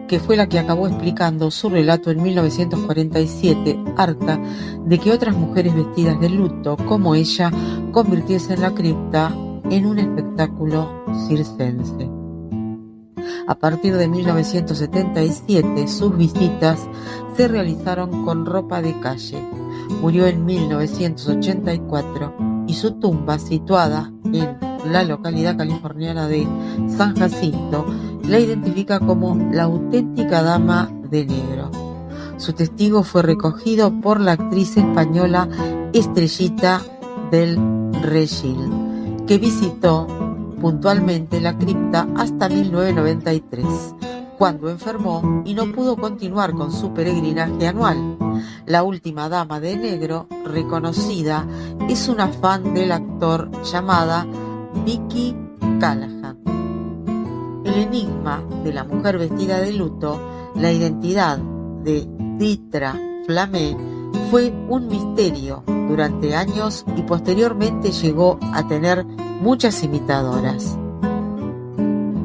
que fue la que acabó explicando su relato en 1947, harta de que otras mujeres vestidas de luto como ella convirtiesen la cripta en un espectáculo circense. A partir de 1977, sus visitas se realizaron con ropa de calle. Murió en 1984 y su tumba, situada en la localidad californiana de San Jacinto, la identifica como la auténtica dama de negro. Su testigo fue recogido por la actriz española Estrellita del Regil, que visitó puntualmente la cripta hasta 1993, cuando enfermó y no pudo continuar con su peregrinaje anual. La última dama de negro reconocida es una fan del actor llamada Vicky Callahan. El enigma de la mujer vestida de luto, la identidad de Ditra Flamé, fue un misterio durante años y posteriormente llegó a tener muchas imitadoras.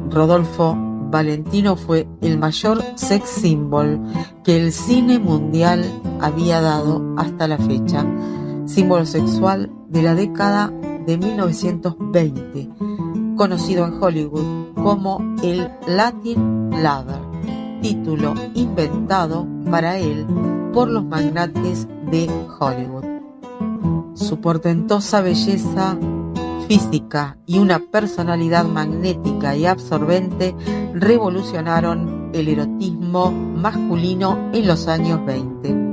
Rodolfo Valentino fue el mayor sex symbol que el cine mundial había dado hasta la fecha, símbolo sexual de la década de 1920, conocido en Hollywood como el Latin Lover, título inventado para él por los magnates de Hollywood. Su portentosa belleza física y una personalidad magnética y absorbente revolucionaron el erotismo masculino en los años 20.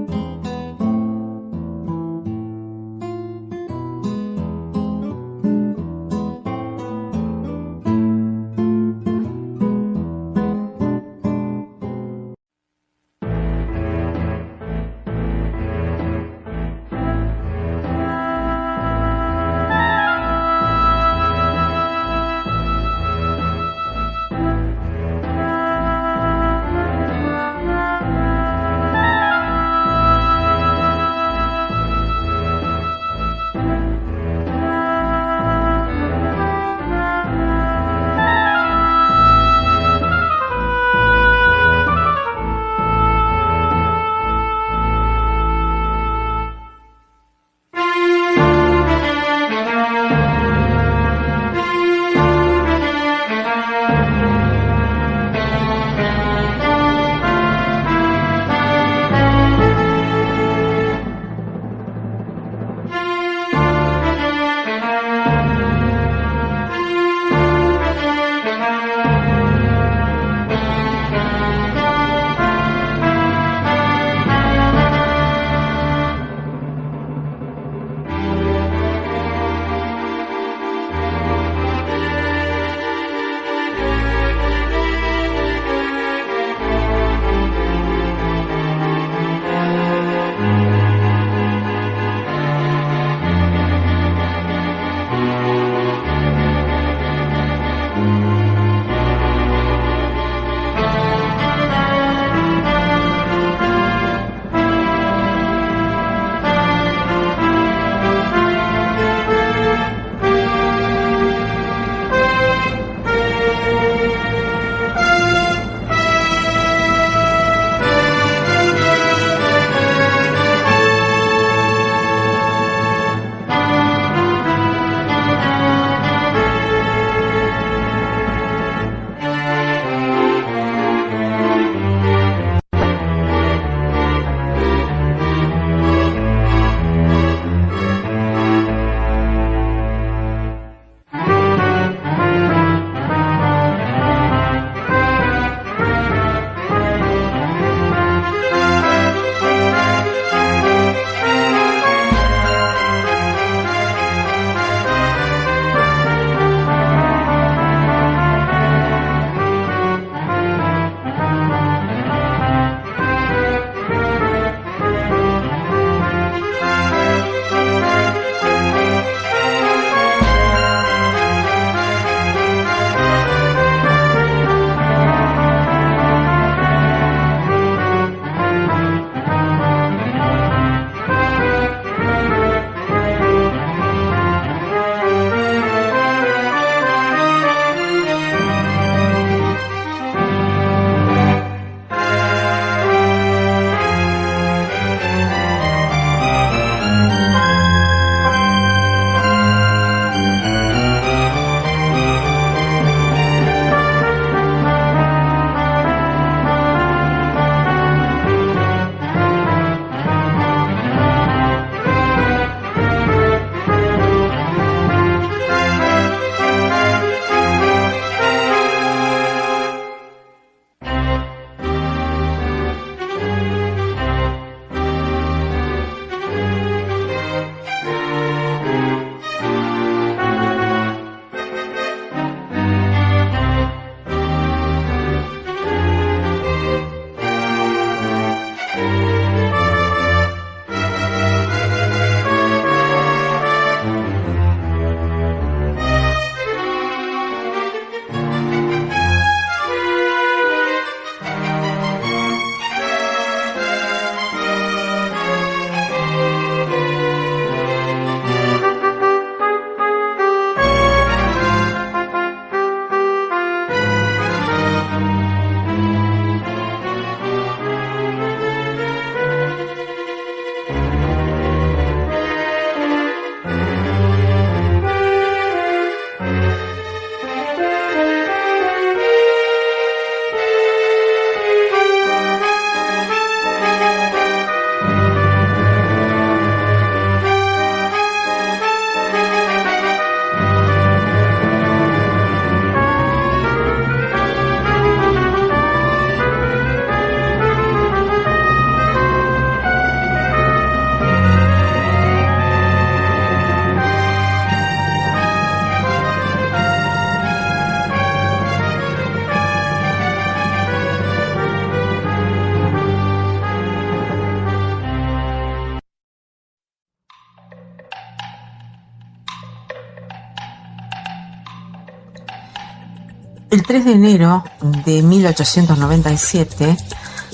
El 3 de enero de 1897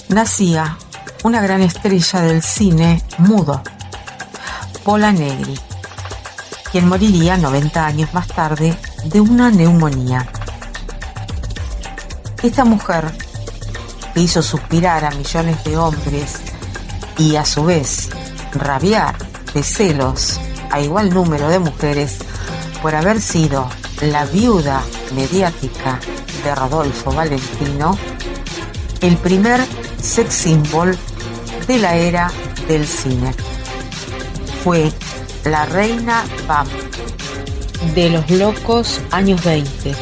nacía una gran estrella del cine mudo, Pola Negri, quien moriría 90 años más tarde de una neumonía. Esta mujer, que hizo suspirar a millones de hombres y a su vez rabiar de celos a igual número de mujeres por haber sido la viuda mediática de Rodolfo Valentino, el primer sex symbol de la era del cine. Fue la reina Pam de los locos años 20,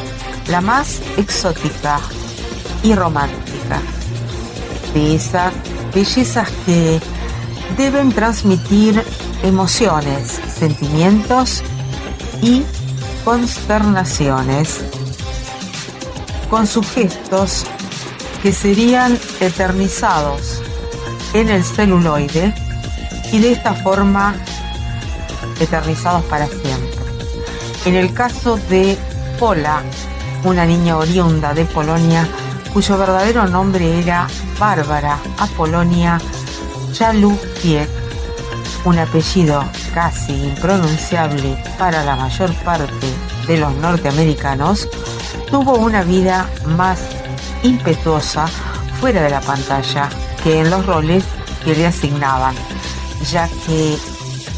la más exótica y romántica, de esas bellezas que deben transmitir emociones, sentimientos y consternaciones, con sus gestos que serían eternizados en el celuloide y de esta forma eternizados para siempre. En el caso de Pola, una niña oriunda de Polonia, cuyo verdadero nombre era Bárbara Apolonia Chalupiec, un apellido casi impronunciable para la mayor parte de los norteamericanos, tuvo una vida más impetuosa fuera de la pantalla que en los roles que le asignaban, ya que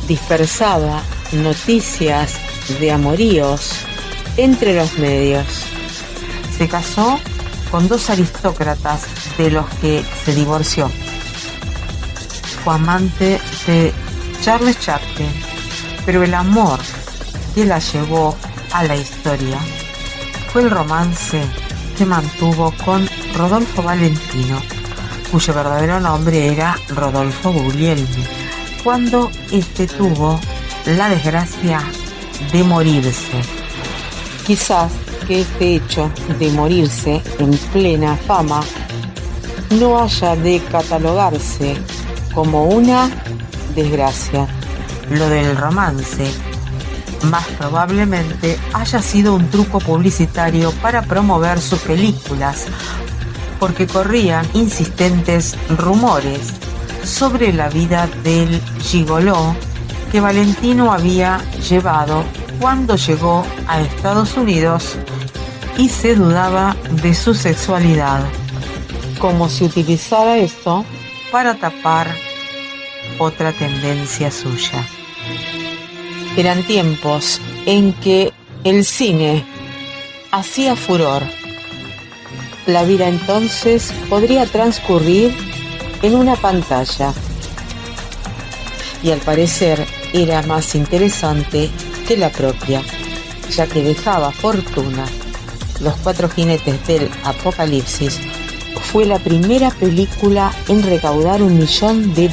dispersaba noticias de amoríos entre los medios. Se casó con 2 aristócratas de los que se divorció. Fue amante de Charles Chaplin, pero el amor que la llevó a la historia fue el romance que mantuvo con Rodolfo Valentino, cuyo verdadero nombre era Rodolfo Guglielmi, cuando este tuvo la desgracia de morirse. Quizás que este hecho de morirse en plena fama no haya de catalogarse como una desgracia. Lo del romance más probablemente haya sido un truco publicitario para promover sus películas, porque corrían insistentes rumores sobre la vida del gigoló que Valentino había llevado cuando llegó a Estados Unidos y se dudaba de su sexualidad, como si utilizara esto para tapar otra tendencia suya. Eran tiempos en que el cine hacía furor. La vida entonces podría transcurrir en una pantalla, y al parecer era más interesante que la propia, ya que dejaba fortuna. Los 4 jinetes del Apocalipsis fue la primera película en recaudar $1 millón de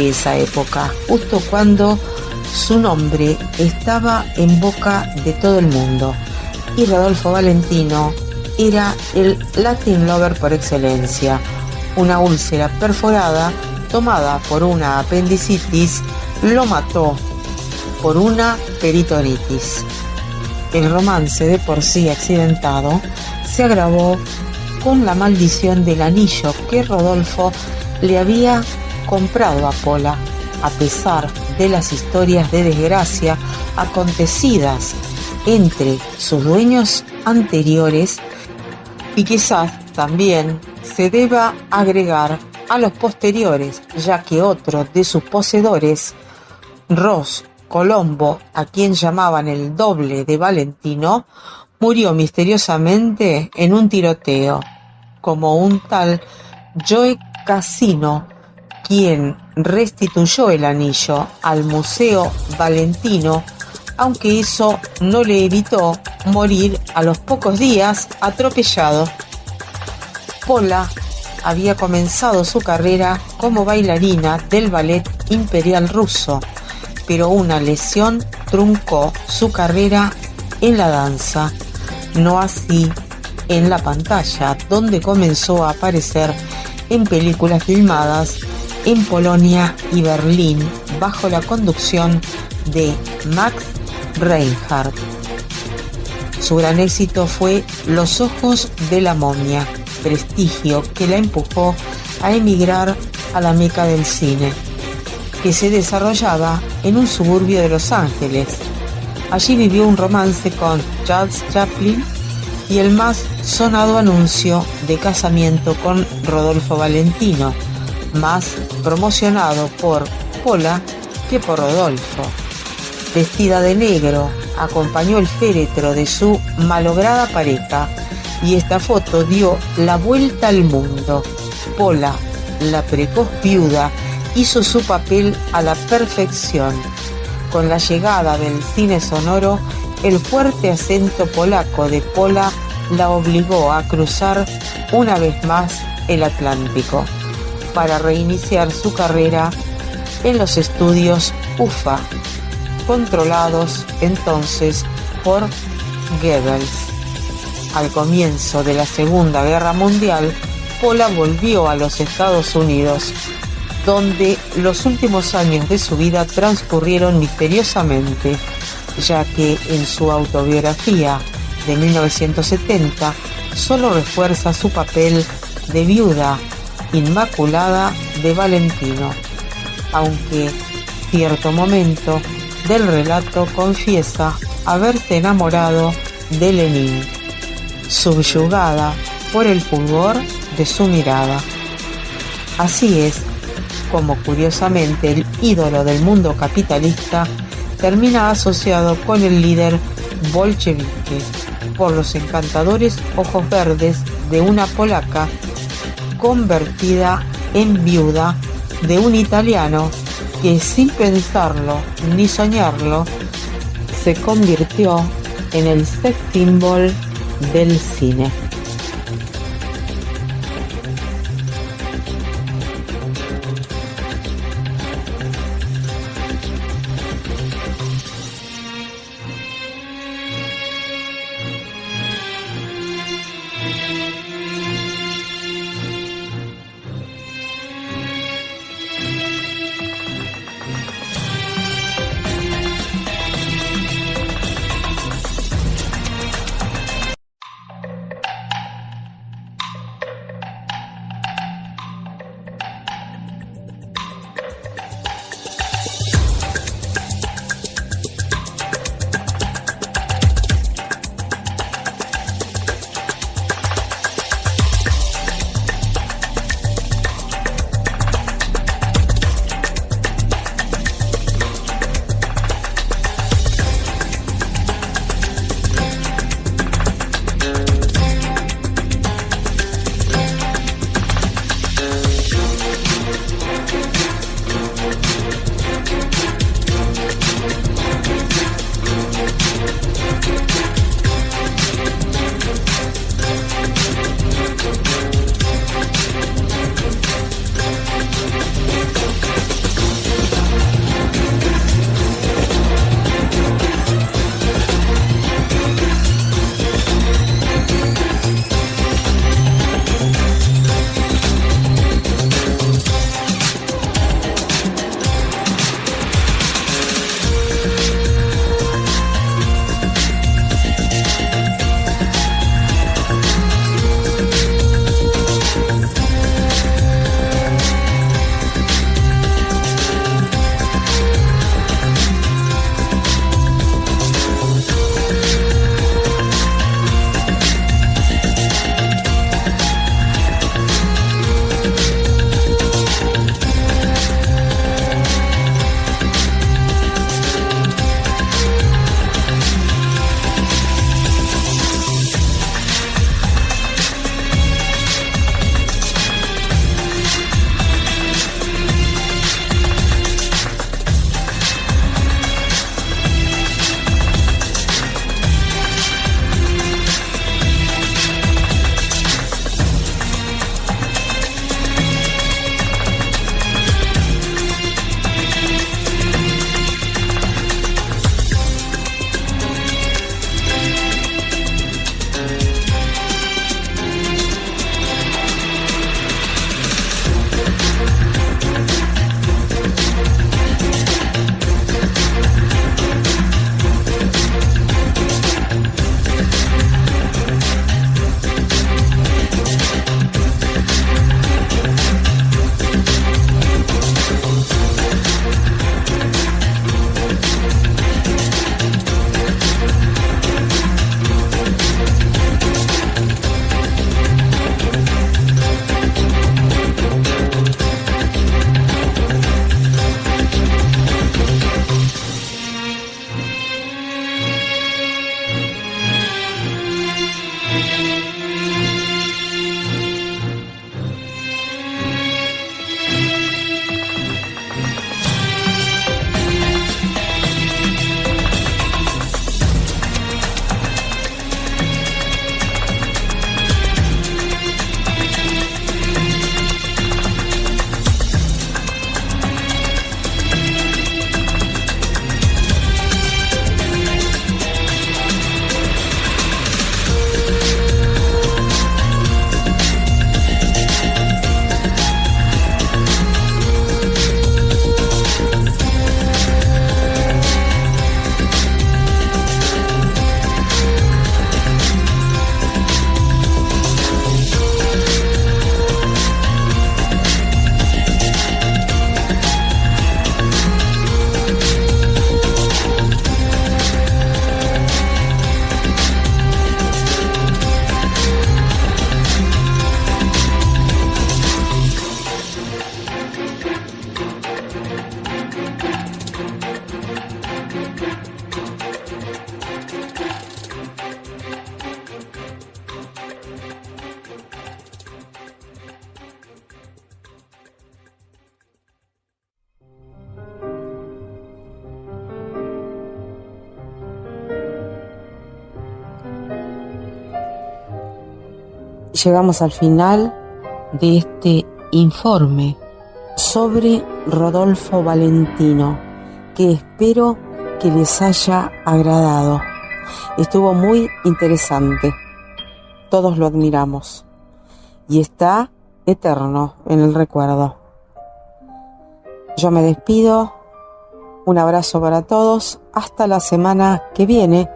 esa época, justo cuando su nombre estaba en boca de todo el mundo, y Rodolfo Valentino era el Latin lover por excelencia. Una úlcera perforada tomada por una apendicitis lo mató por una peritonitis. El romance, de por sí accidentado, se agravó con la maldición del anillo que Rodolfo le había comprado a Pola, a pesar de las historias de desgracia acontecidas entre sus dueños anteriores, y quizás también se deba agregar a los posteriores, ya que otro de sus poseedores, Ross Colombo, a quien llamaban el doble de Valentino, murió misteriosamente en un tiroteo, como un tal Joe Casino, quien restituyó el anillo al Museo Valentino, aunque eso no le evitó morir a los pocos días atropellado. Pola había comenzado su carrera como bailarina del ballet imperial ruso, pero una lesión truncó su carrera en la danza, no así en la pantalla, donde comenzó a aparecer en películas filmadas en Polonia y Berlín bajo la conducción de Max Reinhardt. Su gran éxito fue Los ojos de la momia, prestigio que la empujó a emigrar a la meca del cine, que se desarrollaba en un suburbio de Los Ángeles. Allí vivió un romance con Charles Chaplin y el más sonado anuncio de casamiento con Rodolfo Valentino, más promocionado por Pola que por Rodolfo. Vestida de negro, acompañó el féretro de su malograda pareja y esta foto dio la vuelta al mundo. Pola, la precoz viuda, hizo su papel a la perfección. Con la llegada del cine sonoro, el fuerte acento polaco de Pola la obligó a cruzar una vez más el Atlántico para reiniciar su carrera en los estudios UFA, controlados entonces por Goebbels. Al comienzo de la Segunda Guerra Mundial, Pola volvió a los Estados Unidos, donde los últimos años de su vida transcurrieron misteriosamente, ya que en su autobiografía de 1970 solo refuerza su papel de viuda inmaculada de Valentino, aunque cierto momento del relato confiesa haberse enamorado de Lenin, subyugada por el fulgor de su mirada. Así es como curiosamente el ídolo del mundo capitalista termina asociado con el líder bolchevique por los encantadores ojos verdes de una polaca convertida en viuda de un italiano que sin pensarlo ni soñarlo se convirtió en el sex symbol del cine. llegamos al final de este informe sobre Rodolfo Valentino, que espero que les haya agradado. Estuvo muy interesante. Todos lo admiramos y está eterno en el recuerdo. Yo me despido. Un abrazo para todos. Hasta la semana que viene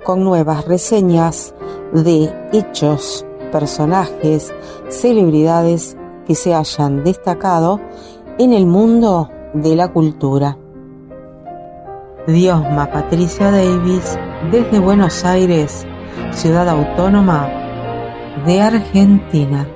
con nuevas reseñas de hechos, personajes, celebridades que se hayan destacado en el mundo de la cultura. Diosma Patricia Davis, desde Buenos Aires, ciudad autónoma de Argentina.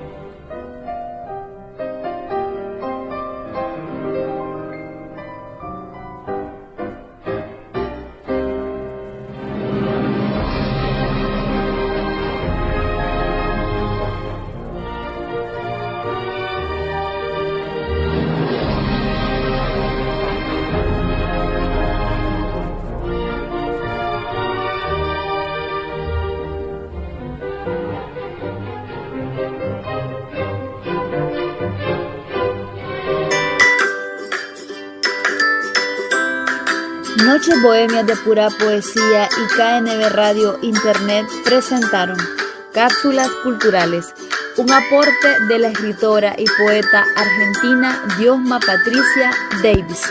Noches Bohemias de Pura Poesía y KNB Radio Internet presentaron Cápsulas Culturales, un aporte de la escritora y poeta argentina Diosma Patricia Davis.